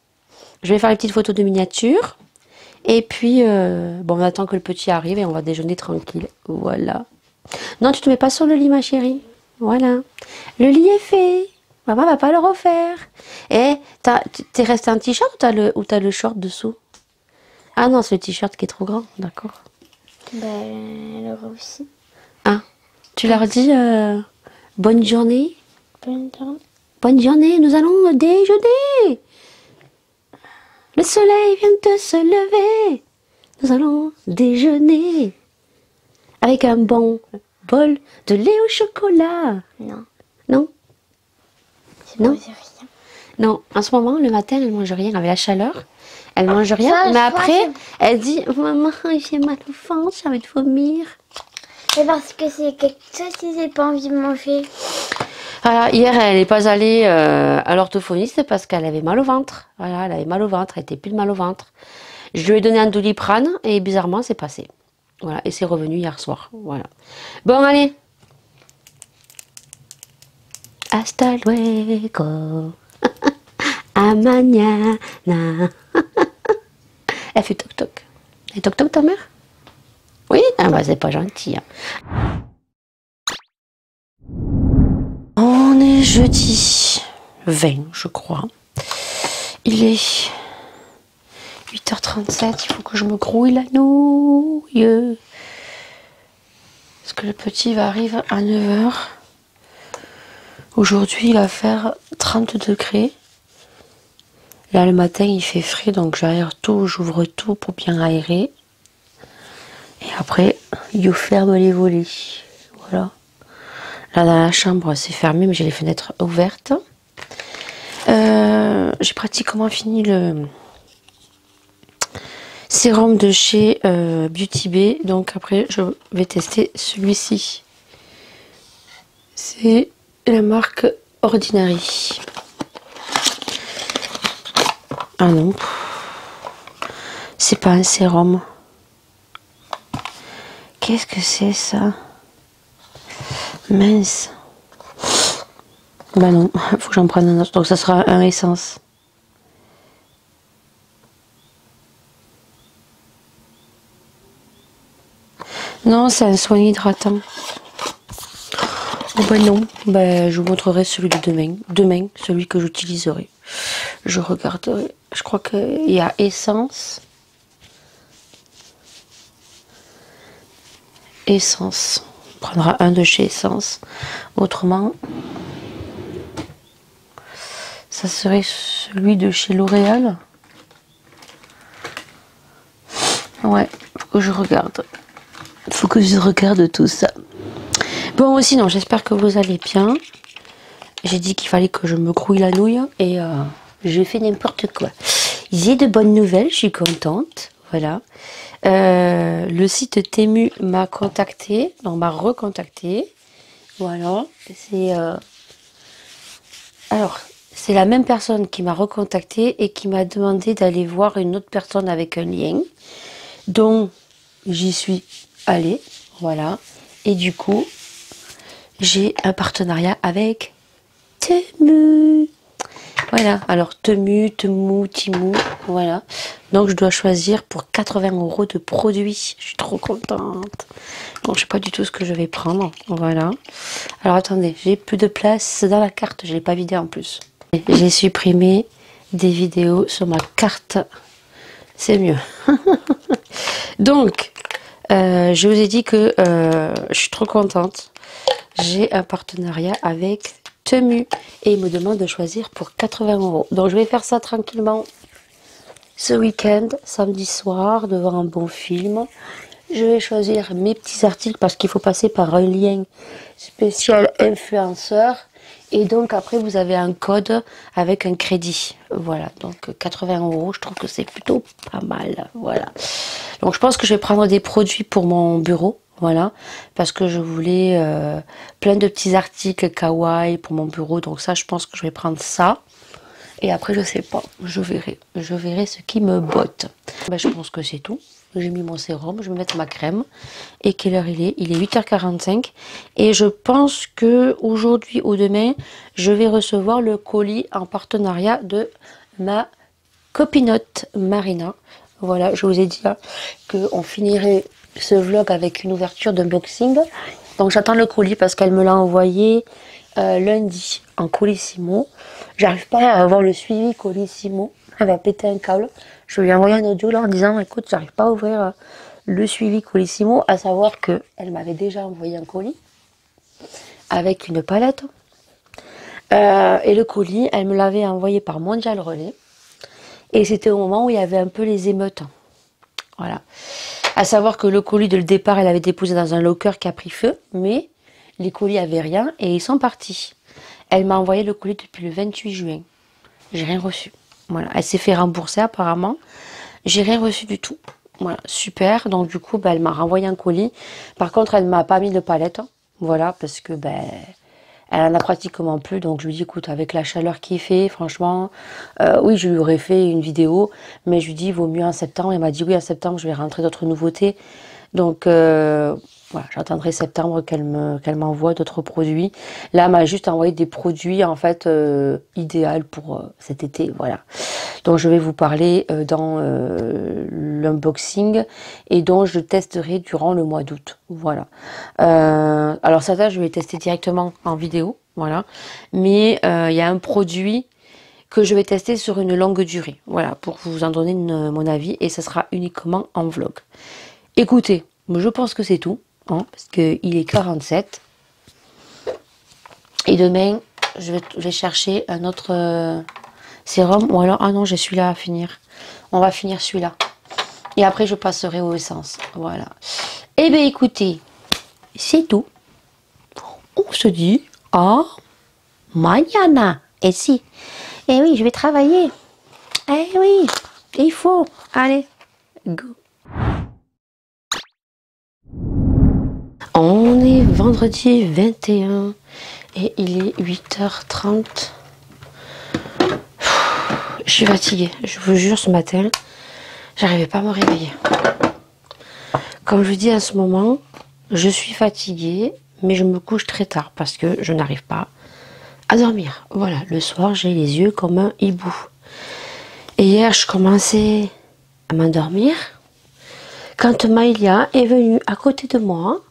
Je vais faire les petites photos de miniature. Et puis, bon, on attend que le petit arrive et on va déjeuner tranquille. Voilà. Non, tu te mets pas sur le lit, ma chérie. Voilà. Le lit est fait. Maman va pas le refaire. Et t'es resté un t-shirt ou t'as le short dessous? Ah non, c'est le t-shirt qui est trop grand. D'accord. Ben, elle aura aussi. Ah, tu leur dis bonne journée. Bonne journée. Bonne journée, nous allons déjeuner. Le soleil vient de se lever. Nous allons déjeuner avec un bon bol de lait au chocolat. Non. Non? Non. Non. Non, en ce moment, le matin, elle mange rien. Avec la chaleur, elle mange rien. Ça, mais je après, pense elle dit maman, j'ai mal au ventre, j'ai envie de vomir. C'est parce que c'est quelque chose que j'ai pas envie de manger. Voilà, hier, elle n'est pas allée à l'orthophoniste parce qu'elle avait mal au ventre. Voilà, elle avait mal au ventre, elle n'était plus de mal au ventre. Je lui ai donné un Doliprane et bizarrement, c'est passé. Voilà, et c'est revenu hier soir. Voilà. Bon, allez. Hasta luego. A mañana. Elle fait toc toc. Elle toc toc ta mère? Oui? Ah bah c'est pas gentil. Hein. On est jeudi 20, je crois. Il est 8h37, il faut que je me grouille la nouille. Parce que le petit va arriver à 9h. Aujourd'hui, il va faire 30 degrés. Là, le matin, il fait frais, donc j'aère tout, j'ouvre tout pour bien aérer. Et après, il ferme les volets. Voilà. Là, dans la chambre, c'est fermé, mais j'ai les fenêtres ouvertes. J'ai pratiquement fini le sérum de chez Beauty Bay. Donc après, je vais tester celui-ci. C'est la marque Ordinary. Ah non. C'est pas un sérum. Qu'est-ce que c'est ça? Mince. Bah non, faut que j'en prenne un autre. Donc ça sera un essence. Non, c'est un soin hydratant. Oh bah non, bah, je vous montrerai celui de demain. Demain, celui que j'utiliserai. Je regarderai. Je crois qu'il y a essence. Essence. On prendra un de chez Essence. Autrement, ça serait celui de chez L'Oréal. Ouais, faut que je regarde. Faut que je regarde tout ça. Bon, sinon, j'espère que vous allez bien. J'ai dit qu'il fallait que je me grouille la nouille et j'ai fait n'importe quoi. J'ai de bonnes nouvelles, je suis contente. Voilà. Le site Temu m'a contacté, donc m'a recontacté. Voilà. C'est alors, c'est la même personne qui m'a recontacté et qui m'a demandé d'aller voir une autre personne avec un lien. Donc, j'y suis allée. Voilà. Et du coup, j'ai un partenariat avec Temu. Voilà, alors Temu, Timou, voilà. Donc je dois choisir pour 80 € de produits. Je suis trop contente. Bon, je sais pas du tout ce que je vais prendre. Voilà. Alors attendez, j'ai plus de place dans la carte. Je l'ai pas vidée en plus. J'ai supprimé des vidéos sur ma carte. C'est mieux. Donc, je vous ai dit que je suis trop contente. J'ai un partenariat avec Temu et il me demande de choisir pour 80 €. Donc je vais faire ça tranquillement ce week-end, samedi soir, devant un bon film. Je vais choisir mes petits articles parce qu'il faut passer par un lien spécial influenceur. Et donc après vous avez un code avec un crédit. Voilà, donc 80 €, je trouve que c'est plutôt pas mal. Voilà. Donc je pense que je vais prendre des produits pour mon bureau. Voilà, parce que je voulais plein de petits articles kawaii pour mon bureau. Donc ça, je pense que je vais prendre ça. Et après, je sais pas, je verrai. Je verrai ce qui me botte. Ben, je pense que c'est tout. J'ai mis mon sérum, je vais mettre ma crème. Et quelle heure il est? Il est 8h45. Et je pense que aujourd'hui ou demain, je vais recevoir le colis en partenariat de ma copinote Marina. Voilà, je vous ai dit qu'on finirait ce vlog avec une ouverture d'unboxing. Donc j'attends le colis parce qu'elle me l'a envoyé lundi en Colissimo. J'arrive pas à avoir le suivi Colissimo. Elle va péter un câble. Je lui ai envoyé un audio là en disant écoute, j'arrive pas à ouvrir le suivi Colissimo, à savoir que elle m'avait déjà envoyé un colis avec une palette. Et le colis, elle me l'avait envoyé par Mondial Relais. Et c'était au moment où il y avait un peu les émeutes. Voilà. À savoir que le colis de le départ, elle avait déposé dans un locker qui a pris feu, mais les colis avaient rien et ils sont partis. Elle m'a envoyé le colis depuis le 28 juin. J'ai rien reçu. Voilà. Elle s'est fait rembourser apparemment. J'ai rien reçu du tout. Voilà, super. Donc du coup, elle m'a renvoyé un colis. Par contre, elle m'a pas mis de palette. Voilà, parce que elle en a pratiquement plus, donc je lui dis écoute, avec la chaleur qu'il fait, franchement, oui, je lui aurais fait une vidéo, mais je lui dis il vaut mieux en septembre. Elle m'a dit oui, en septembre je vais rentrer d'autres nouveautés, donc voilà, j'attendrai septembre qu'elle m'envoie d'autres produits. Là, elle m'a juste envoyé des produits en fait idéal pour cet été, voilà. Donc je vais vous parler dans l'unboxing et dont je testerai durant le mois d'août. Voilà. Alors ça, je vais tester directement en vidéo. Voilà. Mais il y a un produit que je vais tester sur une longue durée. Voilà, pour vous en donner mon avis. Et ça sera uniquement en vlog. Écoutez, je pense que c'est tout. Hein, parce qu'il est 47. Et demain, je vais chercher un autre... sérum ou alors ah non j'ai celui-là à finir, on va finir celui-là et après je passerai aux essences. Voilà, et bien écoutez, c'est tout. Oh on se dit, ah, mañana, et si, eh oui, je vais travailler, eh oui, il faut, allez, go. On est vendredi 21 et il est 8h30. Je suis fatiguée, je vous jure, ce matin, j'arrivais pas à me réveiller. Comme je vous dis, à ce moment, je suis fatiguée, mais je me couche très tard parce que je n'arrive pas à dormir. Voilà, le soir, j'ai les yeux comme un hibou. Et hier, je commençais à m'endormir quand Maïlia est venue à côté de moi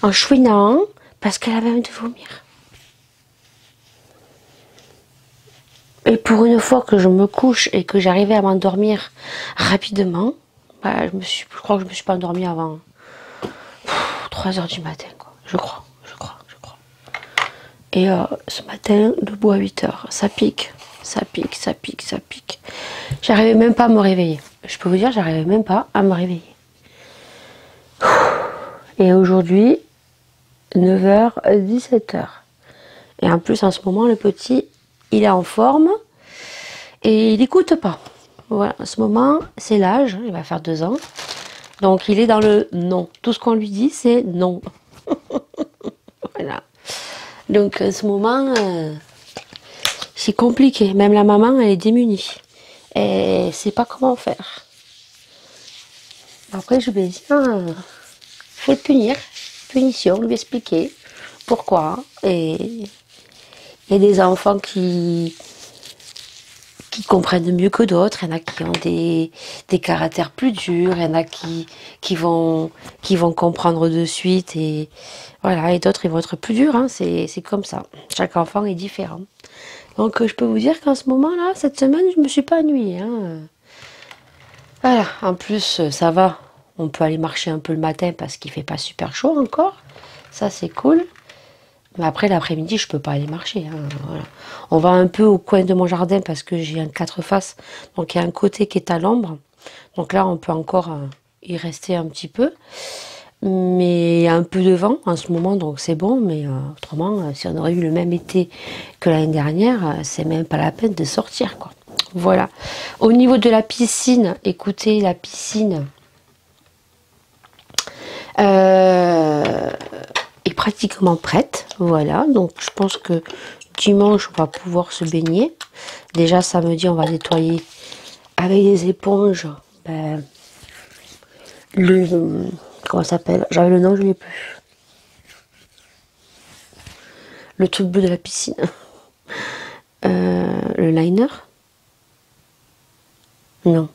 en chouinant parce qu'elle avait envie de vomir. Et pour une fois que je me couche et que j'arrivais à m'endormir rapidement, bah, je crois que je me suis pas endormie avant 3 h du matin, quoi. Je crois. Et ce matin, debout à 8 h, ça pique. J'arrivais même pas à me réveiller. Je peux vous dire, j'arrivais même pas à me réveiller. Et aujourd'hui, 9 h, 17 h. Et en plus, en ce moment, le petit, il est en forme et il n'écoute pas. Voilà, en ce moment, c'est l'âge, il va faire 2 ans. Donc, il est dans le non. Tout ce qu'on lui dit, c'est non. Voilà. Donc, en ce moment, c'est compliqué. Même la maman, elle est démunie. Et ne sait pas comment faire. Après, je vais dire, faut le punir. Punition, lui expliquer pourquoi. Et il y a des enfants qui comprennent mieux que d'autres. Il y en a qui ont des caractères plus durs. Il y en a qui vont comprendre de suite. Et voilà, et d'autres, ils vont être plus durs. Hein. C'est comme ça. Chaque enfant est différent. Donc, je peux vous dire qu'en ce moment-là, cette semaine, je ne me suis pas ennuyée. Hein. Voilà, en plus, ça va. On peut aller marcher un peu le matin parce qu'il ne fait pas super chaud encore. Ça, c'est cool. Mais après, l'après-midi, je ne peux pas aller marcher. Hein. Voilà. On va un peu au coin de mon jardin parce que j'ai un 4 faces. Donc, il y a un côté qui est à l'ombre. Donc là, on peut encore y rester un petit peu. Mais il y a un peu de vent en ce moment, donc c'est bon. Mais autrement, si on aurait eu le même été que l'année dernière, c'est même pas la peine de sortir, quoi. Voilà. Au niveau de la piscine, écoutez, la piscine est pratiquement prête. Voilà. Donc je pense que dimanche, on va pouvoir se baigner. Déjà, samedi, on va nettoyer avec des éponges. Comment ça s'appelle? J'avais le nom, je ne l'ai plus. Le truc bleu de la piscine. Le liner? Non.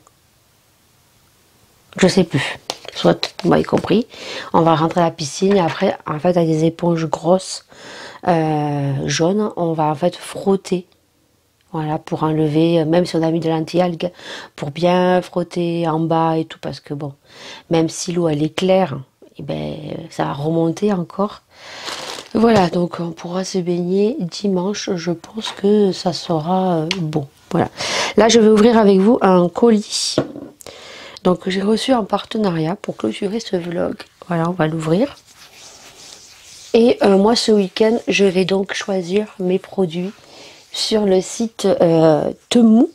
Je sais plus. Soit, vous m'avez compris. On va rentrer à la piscine et après, en fait, avec des éponges grosses, jaunes, on va en fait frotter. Voilà, pour enlever, même si on a mis de l'anti-algues, pour bien frotter en bas et tout, parce que bon, même si l'eau elle est claire, et ben, ça va remonter encore. Voilà, donc on pourra se baigner dimanche, je pense que ça sera bon. Voilà, là je vais ouvrir avec vous un colis. Donc j'ai reçu un partenariat pour clôturer ce vlog. Voilà, on va l'ouvrir. Et moi ce week-end, je vais donc choisir mes produits sur le site Temu.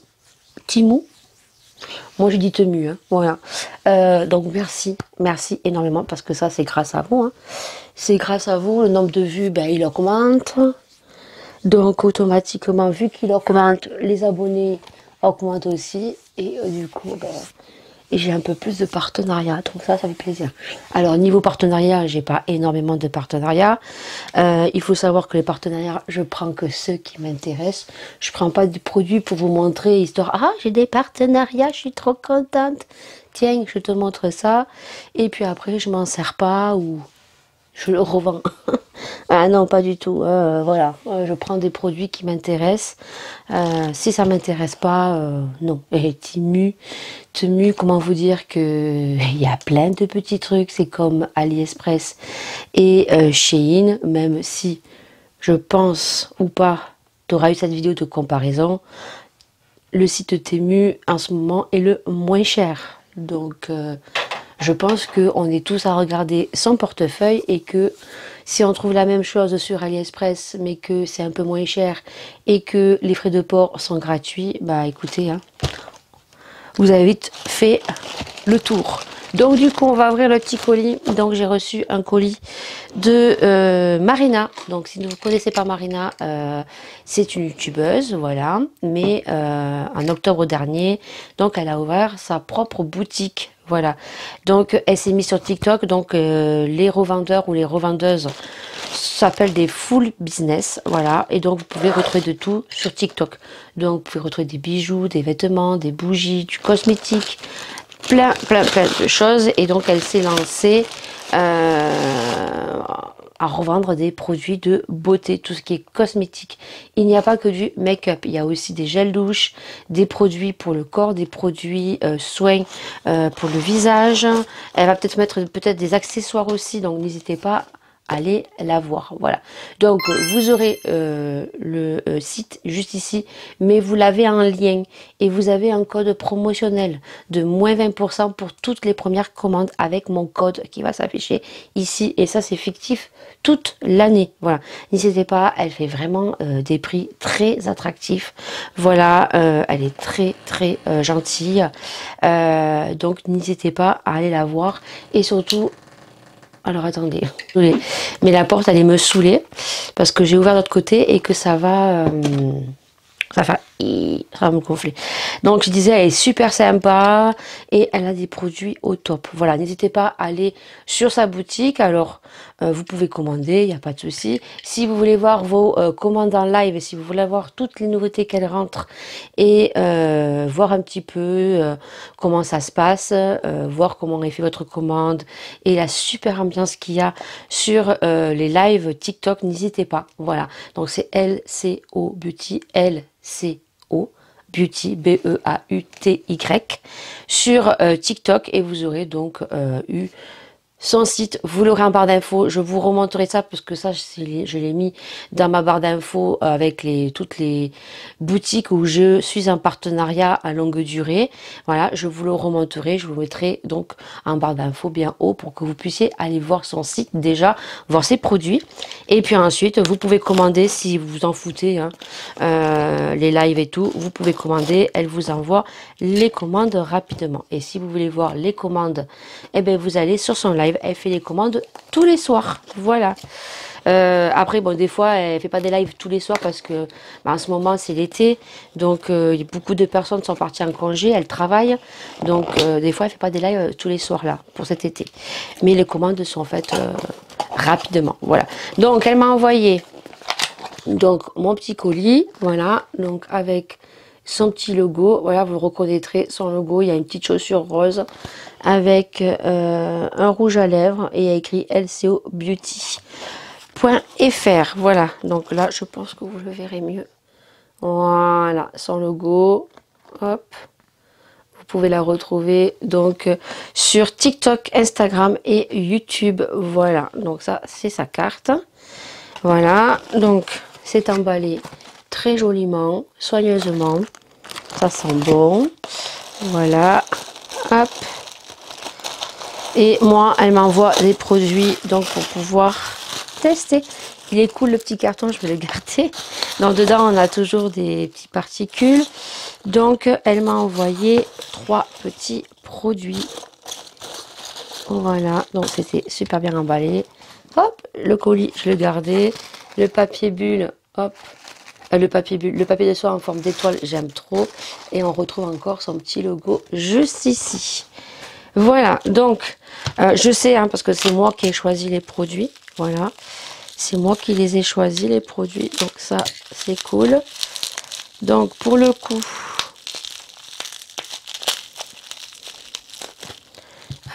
Moi je dis Temu, hein, voilà. Donc merci énormément parce que ça c'est grâce à vous. Hein. C'est grâce à vous, le nombre de vues, ben, il augmente. Donc automatiquement, vu qu'il augmente, les abonnés augmentent aussi. Et du coup, ben, j'ai un peu plus de partenariats. Donc ça fait plaisir. Alors niveau partenariat, j'ai pas énormément de partenariats. Il faut savoir que les partenariats, je prends que ceux qui m'intéressent. Je prends pas des produits pour vous montrer, histoire, ah j'ai des partenariats, je suis trop contente. Tiens, je te montre ça. Et puis après, je m'en sers pas ou je le revends. Ah non, pas du tout. Voilà, je prends des produits qui m'intéressent. Si ça m'intéresse pas, non. Et Temu, comment vous dire que il y a plein de petits trucs. C'est comme AliExpress et Shein, même si je pense ou pas, tu auras eu cette vidéo de comparaison. Le site Temu en ce moment est le moins cher. Donc je pense qu'on est tous à regarder son portefeuille et que si on trouve la même chose sur AliExpress, mais que c'est un peu moins cher et que les frais de port sont gratuits, bah écoutez, hein, vous avez vite fait le tour. Donc du coup on va ouvrir le petit colis. Donc j'ai reçu un colis de Marina. Donc si vous ne connaissez pas Marina, c'est une youtubeuse, voilà. Mais en octobre dernier, donc elle a ouvert sa propre boutique. Voilà. Donc elle s'est mise sur TikTok. Donc les revendeurs ou les revendeuses s'appellent des full business. Voilà. Et donc vous pouvez retrouver de tout sur TikTok. Donc vous pouvez retrouver des bijoux, des vêtements, des bougies, du cosmétique. Plein de choses. Et donc elle s'est lancée à revendre des produits de beauté, tout ce qui est cosmétique. Il n'y a pas que du make-up, il y a aussi des gels douche, des produits pour le corps, des produits soins pour le visage. Elle va peut-être mettre des accessoires aussi, donc n'hésitez pas à aller la voir. Voilà, donc vous aurez le site juste ici, mais vous l'avez en lien et vous avez un code promotionnel de moins 20% pour toutes les premières commandes avec mon code qui va s'afficher ici, et ça c'est fictif toute l'année. Voilà, n'hésitez pas, elle fait vraiment des prix très attractifs. Voilà, elle est très gentille, donc n'hésitez pas à aller la voir. Et surtout, alors attendez, mais la porte allait me saouler parce que j'ai ouvert de l'autre côté et que ça va me gonfler. Donc je disais, elle est super sympa et elle a des produits au top. Voilà, n'hésitez pas à aller sur sa boutique. Alors vous pouvez commander, il n'y a pas de souci. Si vous voulez voir vos commandes en live et si vous voulez voir toutes les nouveautés qu'elle rentre et voir un petit peu comment ça se passe, voir comment est fait votre commande et la super ambiance qu'il y a sur les lives TikTok, n'hésitez pas. Voilà, donc c'est LCO Beauty, LCO Beauty, B-E-A-U-T-Y, sur TikTok, et vous aurez donc eu son site, vous l'aurez en barre d'infos. Je vous remonterai ça parce que ça, je l'ai mis dans ma barre d'infos avec toutes les boutiques où je suis en partenariat à longue durée. Voilà, je vous le remonterai, je vous le mettrai donc en barre d'infos bien haut pour que vous puissiez aller voir son site déjà, voir ses produits. Et puis ensuite, vous pouvez commander si vous vous en foutez, hein, les lives et tout, vous pouvez commander, elle vous envoie les commandes rapidement. Et si vous voulez voir les commandes, eh bien vous allez sur son live. Elle fait les commandes tous les soirs. Voilà. Après, bon, des fois, elle fait pas des lives tous les soirs parce que en ce moment, c'est l'été. Donc, beaucoup de personnes sont parties en congé. Elle travaille. Donc, des fois, elle fait pas des lives tous les soirs là pour cet été. Mais les commandes sont faites rapidement. Voilà. Donc, elle m'a envoyé donc mon petit colis. Voilà. Donc, avec son petit logo. Voilà, vous reconnaîtrez son logo. Il y a une petite chaussure rose avec un rouge à lèvres et il y a écrit LCO Beauty.fr. Voilà, donc là je pense que vous le verrez mieux. Voilà, son logo. Hop, vous pouvez la retrouver donc sur TikTok, Instagram et YouTube. Voilà, donc ça c'est sa carte. Voilà, donc c'est emballé très joliment, soigneusement. Ça sent bon. Voilà, hop. Et moi, elle m'envoie des produits donc pour pouvoir tester. Il est cool le petit carton, je vais le garder. Donc dedans, on a toujours des petites particules. Donc elle m'a envoyé 3 petits produits. Voilà, donc c'était super bien emballé. Hop, le colis, je le gardais. Le papier bulle, hop. Le papier de soie en forme d'étoile, j'aime trop. Et on retrouve encore son petit logo juste ici. Voilà, donc je sais, hein, parce que c'est moi qui ai choisi les produits. Voilà, c'est moi qui les ai choisis, les produits. Donc ça, c'est cool. Donc pour le coup,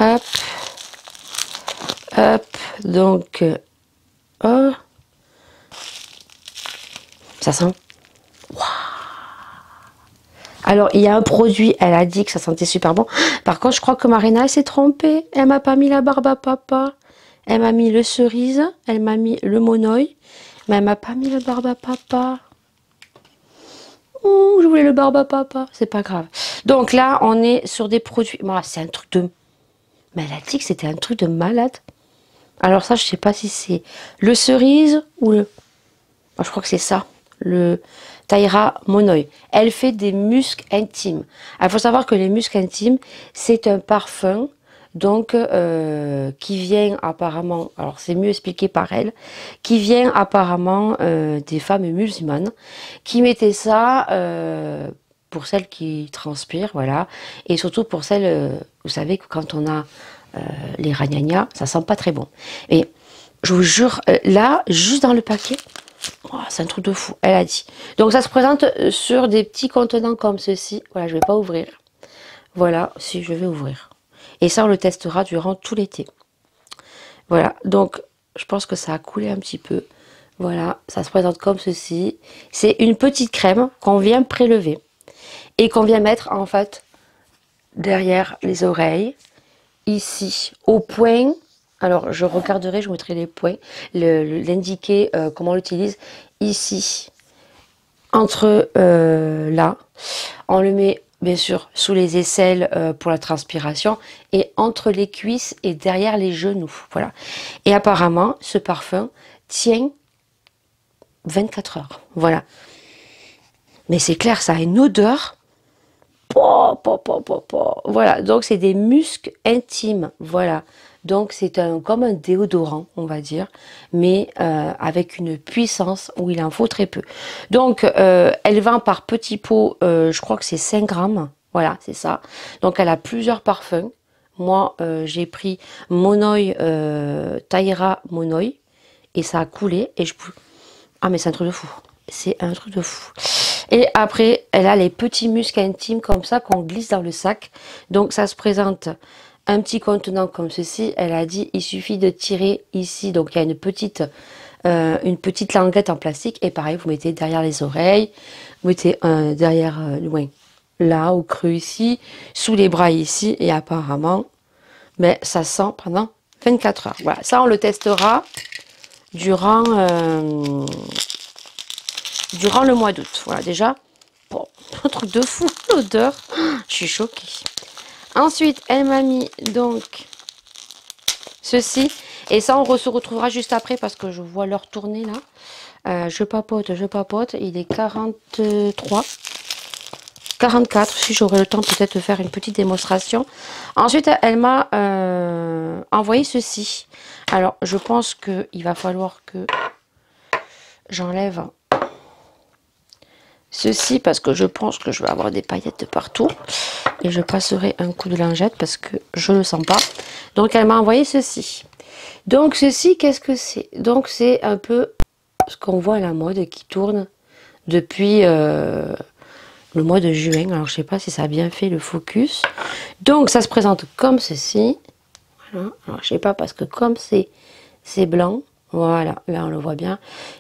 hop, hop, donc, oh, ça sent. Alors, il y a un produit, elle a dit que ça sentait super bon. Par contre, je crois que Marina, elle s'est trompée. Elle m'a pas mis la barbe à papa. Elle m'a mis le cerise, elle m'a mis le monoï, mais elle m'a pas mis le barbe à papa. Oh, je voulais le barbe à papa. C'est pas grave. Donc là, on est sur des produits. Moi, c'est un truc de... Mais elle a dit que c'était un truc de malade. Alors ça, je sais pas si c'est le cerise ou le... Oh, je crois que c'est ça, le Taïra Monoï. Elle fait des muscs intimes. Il faut savoir que les muscs intimes, c'est un parfum donc qui vient apparemment, alors c'est mieux expliqué par elle, qui vient apparemment des femmes musulmanes qui mettaient ça pour celles qui transpirent, voilà, et surtout pour celles, vous savez que quand on a les ragnagnas, ça sent pas très bon. Et je vous jure, là, juste dans le paquet, oh, c'est un truc de fou, elle a dit. Donc ça se présente sur des petits contenants comme ceci. Voilà, je vais pas ouvrir. Voilà, si je vais ouvrir. Et ça, on le testera durant tout l'été. Voilà, donc je pense que ça a coulé un petit peu. Voilà, ça se présente comme ceci. C'est une petite crème qu'on vient prélever et qu'on vient mettre en fait derrière les oreilles, ici, au point. Alors, je regarderai, je vous mettrai les points, l'indiquer, comment on l'utilise, ici, entre là. On le met, bien sûr, sous les aisselles pour la transpiration, et entre les cuisses et derrière les genoux, voilà. Et apparemment, ce parfum tient 24 heures, voilà. Mais c'est clair, ça a une odeur. Voilà, donc c'est des muscs intimes, voilà. Donc c'est comme un déodorant, on va dire, mais avec une puissance où il en faut très peu. Donc elle vend par petits pots, je crois que c'est 5 grammes, voilà, c'est ça. Donc elle a plusieurs parfums. Moi j'ai pris Monoï, Taïra Monoï, et ça a coulé, et ah mais c'est un truc de fou, c'est un truc de fou. Et après, elle a les petits muscles intimes comme ça qu'on glisse dans le sac. Donc ça se présente un petit contenant comme ceci. Elle a dit, il suffit de tirer ici. Donc il y a une petite languette en plastique. Et pareil, vous mettez derrière les oreilles. Vous mettez derrière, loin, là, au creux ici. Sous les bras ici. Et apparemment, mais ça sent pendant 24 heures. Voilà, ça on le testera durant le mois d'août. Voilà, déjà, bon, un truc de fou, l'odeur. Je suis choquée. Ensuite, elle m'a mis donc ceci. Et ça, on se retrouvera juste après parce que je vois l'heure tourner là. Je papote. Il est 44, si j'aurai le temps peut-être de faire une petite démonstration. Ensuite, elle m'a envoyé ceci. Alors, je pense qu'il va falloir que j'enlève ceci parce que je pense que je vais avoir des paillettes de partout. Et je passerai un coup de lingette parce que je ne le sens pas. Donc, elle m'a envoyé ceci. Donc, ceci, qu'est-ce que c'est? Donc, c'est un peu ce qu'on voit à la mode qui tourne depuis le mois de juin. Alors, je ne sais pas si ça a bien fait le focus. Donc, ça se présente comme ceci. Voilà. Alors, je ne sais pas parce que comme c'est blanc, voilà, là, on le voit bien.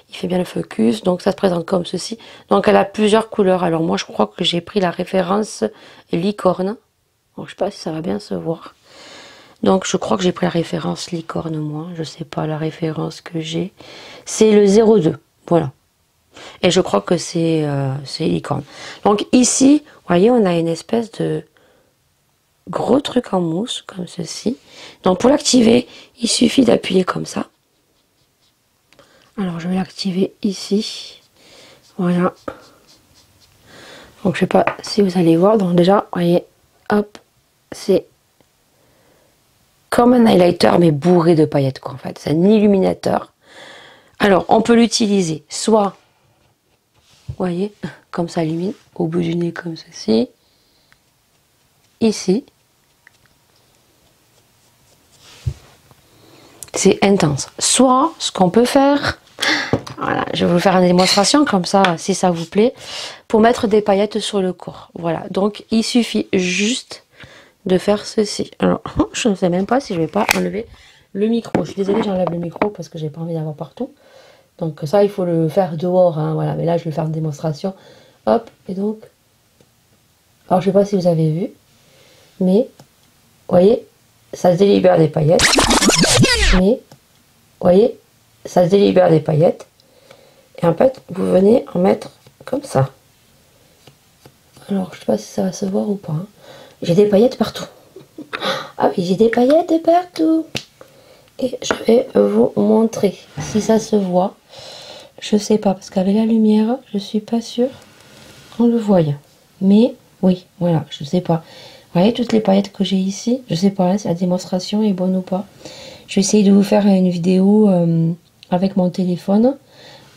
Il fait bien le focus. Donc, ça se présente comme ceci. Donc, elle a plusieurs couleurs. Alors, moi, je crois que j'ai pris la référence licorne. Bon, je ne sais pas si ça va bien se voir. Donc, je crois que j'ai pris la référence licorne, moi. Je ne sais pas la référence que j'ai. C'est le 02. Voilà. Et je crois que c'est licorne. Donc ici, vous voyez, on a une espèce de gros truc en mousse, comme ceci. Donc pour l'activer, il suffit d'appuyer comme ça. Alors je vais l'activer ici. Voilà. Donc je sais pas si vous allez voir. Donc déjà, vous voyez, hop, c'est comme un highlighter, mais bourré de paillettes, quoi, en fait. C'est un illuminateur. Alors, on peut l'utiliser soit... Vous voyez, comme ça illumine, au bout du nez comme ceci, ici. C'est intense. Soit, ce qu'on peut faire, voilà, je vais vous faire une démonstration comme ça, si ça vous plaît, pour mettre des paillettes sur le corps. Voilà, donc il suffit juste de faire ceci. Alors, je ne sais même pas si je vais pas enlever le micro. Je suis désolée, j'enlève le micro parce que j'ai pas envie d'avoir partout. Donc ça, il faut le faire dehors, hein, voilà. Mais là, je vais faire une démonstration. Hop, et donc... Alors, je sais pas si vous avez vu, mais, vous voyez, ça se délibère des paillettes. Mais, vous voyez, ça se délibère des paillettes. Et en fait, vous venez en mettre comme ça. Alors, je sais pas si ça va se voir ou pas. Hein. J'ai des paillettes partout. Ah oui, j'ai des paillettes partout. Et je vais vous montrer si ça se voit. Je sais pas, parce qu'avec la lumière, je suis pas sûre qu'on le voie. Mais oui, voilà, je sais pas. Vous voyez toutes les paillettes que j'ai ici? Je sais pas si la démonstration est bonne ou pas. Je vais essayer de vous faire une vidéo avec mon téléphone.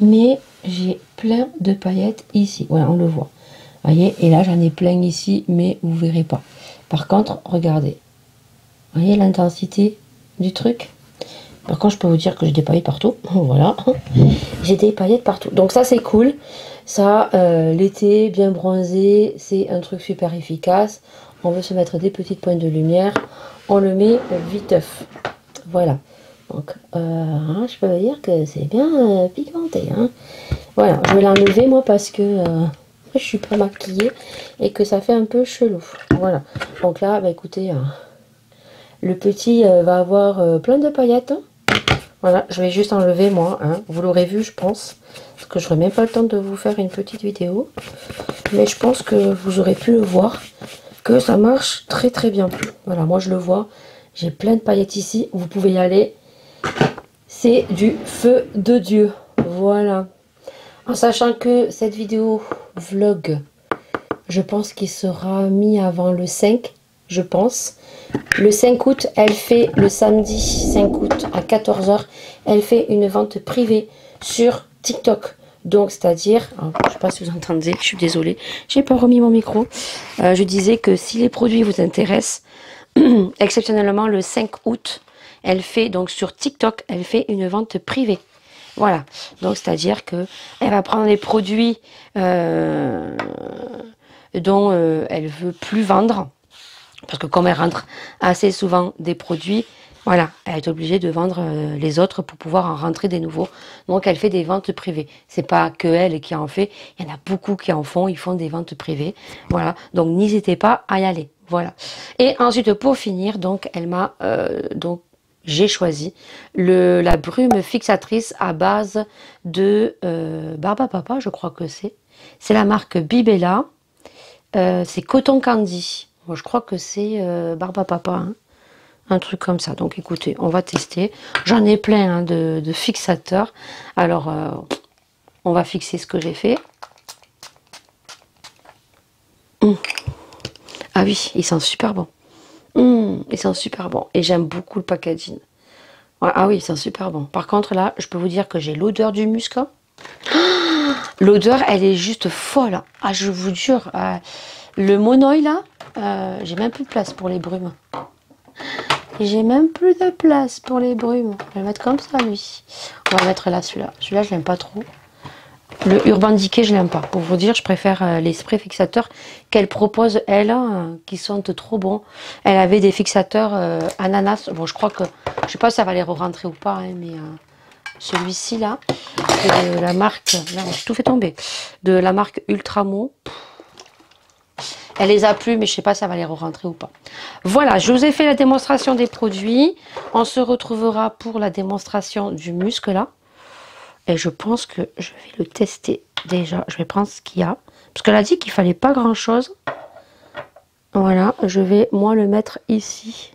Mais j'ai plein de paillettes ici. Voilà, on le voit. Vous voyez? Et là, j'en ai plein ici, mais vous verrez pas. Par contre, regardez. Vous voyez l'intensité du truc? Par contre, je peux vous dire que j'ai des paillettes partout. Voilà. J'ai des paillettes partout. Donc ça, c'est cool. Ça, l'été, bien bronzé, c'est un truc super efficace. On veut se mettre des petites pointes de lumière. On le met viteuf. Voilà. Donc, je peux vous dire que c'est bien piquanté. Hein. Voilà, je vais l'enlever moi parce que je suis pas maquillée et que ça fait un peu chelou. Voilà. Donc là, bah, écoutez, le petit va avoir plein de paillettes. Voilà, je vais juste enlever moi. Hein. Vous l'aurez vu, je pense. Parce que je n'aurai même pas le temps de vous faire une petite vidéo. Mais je pense que vous aurez pu le voir. Que ça marche très très bien. Voilà, moi je le vois. J'ai plein de paillettes ici. Vous pouvez y aller. C'est du feu de Dieu. Voilà. En sachant que cette vidéo vlog, je pense qu'il sera mis avant le 5. Je pense. Le 5 août, elle fait le samedi 5 août à 14 h. Elle fait une vente privée sur TikTok. Donc, c'est-à-dire, je ne sais pas si vous entendez, je suis désolée, j'ai pas remis mon micro. Je disais que si les produits vous intéressent, exceptionnellement le 5 août, elle fait donc sur TikTok, elle fait une vente privée. Voilà. Donc, c'est-à-dire que elle va prendre les produits dont elle veut plus vendre. Parce que comme elle rentre assez souvent des produits, voilà, elle est obligée de vendre les autres pour pouvoir en rentrer des nouveaux. Donc elle fait des ventes privées. C'est pas que elle qui en fait, il y en a beaucoup qui en font, ils font des ventes privées. Voilà, donc n'hésitez pas à y aller. Voilà. Et ensuite pour finir, donc elle m'a donc j'ai choisi la brume fixatrice à base de Barbapapa, je crois que c'est. C'est la marque Bibella. C'est Coton Candy. Moi, je crois que c'est Barbapapa, hein. Un truc comme ça. Donc écoutez, on va tester. J'en ai plein hein, de fixateurs. Alors, on va fixer ce que j'ai fait. Ah oui, il sent super bon. Il sent super bon. Et j'aime beaucoup le packaging. Ouais, ah oui, il sent super bon. Par contre, là, je peux vous dire que j'ai l'odeur du musc. Hein. L'odeur, elle est juste folle. Ah, je vous jure. Le monoï, là, j'ai même plus de place pour les brumes. J'ai même plus de place pour les brumes. On va le mettre comme ça, lui. On va mettre là, celui-là. Celui-là, je l'aime pas trop. Le Urban Decay, je l'aime pas. Pour vous dire, je préfère les sprays fixateurs qu'elle propose, elle, qui sentent trop bon. Elle avait des fixateurs ananas. Bon, je crois que... Je sais pas si ça va les re-rentrer ou pas, hein, mais... celui-ci, là, de la marque... Là, j'ai tout fait tomber. De la marque Ultramo. Elle les a plus, mais je sais pas si ça va les re-rentrer ou pas. Voilà, je vous ai fait la démonstration des produits. On se retrouvera pour la démonstration du muscle, là. Et je pense que je vais le tester déjà. Je vais prendre ce qu'il y a. Parce qu'elle a dit qu'il fallait pas grand-chose. Voilà, je vais, moi, le mettre ici.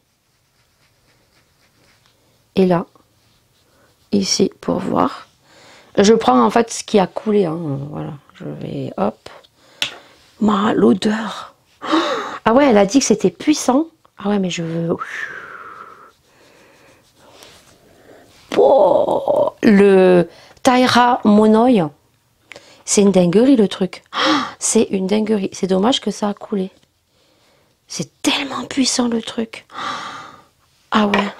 Et là. Ici, pour voir. Je prends, en fait, ce qui a coulé. Hein. Voilà, je vais, hop. L'odeur. Ah ouais, elle a dit que c'était puissant. Ah ouais, mais je veux... Oh, le Taira Monoï, c'est une dinguerie le truc. C'est une dinguerie. C'est dommage que ça a coulé. C'est tellement puissant le truc. Ah ouais.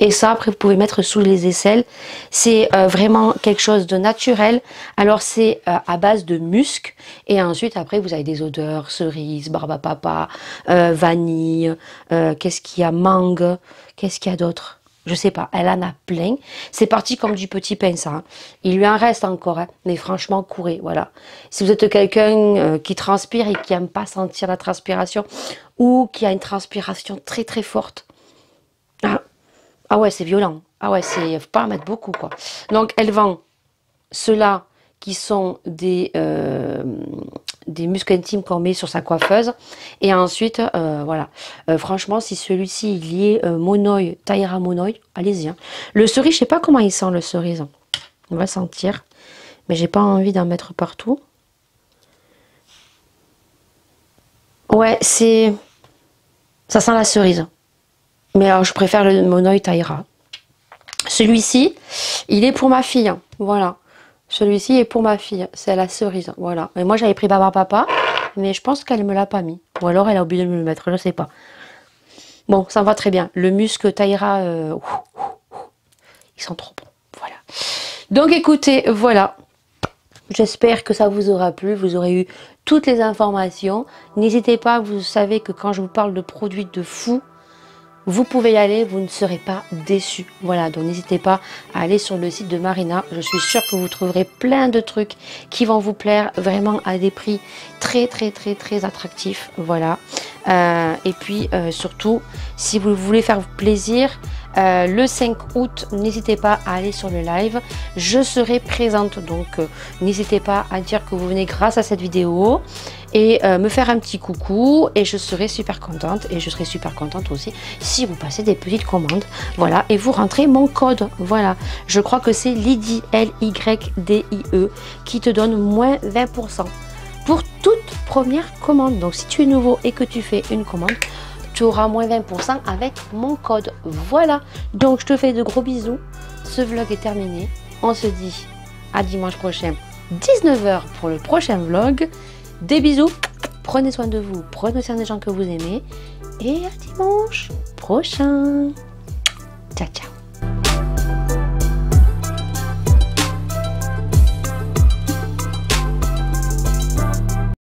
Et ça, après, vous pouvez mettre sous les aisselles. C'est vraiment quelque chose de naturel. Alors, c'est à base de musc. Et ensuite, après, vous avez des odeurs, cerise, barbapapa, vanille. Qu'est-ce qu'il y a? Mangue. Qu'est-ce qu'il y a d'autre? Je sais pas. Elle en a plein. C'est parti comme du petit pain, ça. Hein. Il lui en reste encore. Hein. Mais franchement, courez. Voilà. Si vous êtes quelqu'un qui transpire et qui n'aime pas sentir la transpiration, ou qui a une transpiration très, très forte, ah ouais, c'est violent. Ah ouais, c'est faut pas en mettre beaucoup, quoi. Donc, elle vend ceux-là qui sont des des muscles intimes qu'on met sur sa coiffeuse. Et ensuite, voilà. Franchement, si celui-ci, il y est Monoï, Taïra Monoï, allez-y. Hein. Le cerise, je sais pas comment il sent le cerise. On va sentir. Mais j'ai pas envie d'en mettre partout. Ouais, c'est... Ça sent la cerise. Mais alors, je préfère le Monoï Taïra. Celui-ci, il est pour ma fille. Voilà. Celui-ci est pour ma fille. C'est la cerise. Voilà. Et moi, j'avais pris Baba Papa. Mais je pense qu'elle ne me l'a pas mis. Ou alors, elle a oublié de me le mettre. Je ne sais pas. Bon, ça me va très bien. Le muscle Taïra, ils sont trop bons. Voilà. Donc, écoutez, voilà. J'espère que ça vous aura plu. Vous aurez eu toutes les informations. N'hésitez pas. Vous savez que quand je vous parle de produits de fou, vous pouvez y aller, vous ne serez pas déçus. Voilà, donc n'hésitez pas à aller sur le site de Marina. Je suis sûre que vous trouverez plein de trucs qui vont vous plaire, vraiment à des prix très attractifs. Voilà. Et puis surtout, si vous voulez faire plaisir, le 5 août, n'hésitez pas à aller sur le live. Je serai présente, donc n'hésitez pas à dire que vous venez grâce à cette vidéo et me faire un petit coucou, et je serai super contente, et je serai super contente aussi si vous passez des petites commandes. Voilà, et vous rentrez mon code. Voilà, je crois que c'est Lydie, L-Y-D-I-E, qui te donne moins 20% pour toute première commande. Donc si tu es nouveau et que tu fais une commande, tu auras moins 20% avec mon code. Voilà, donc je te fais de gros bisous. Ce vlog est terminé. On se dit à dimanche prochain, 19 h pour le prochain vlog. Des bisous, prenez soin de vous, prenez soin des gens que vous aimez, et à dimanche prochain.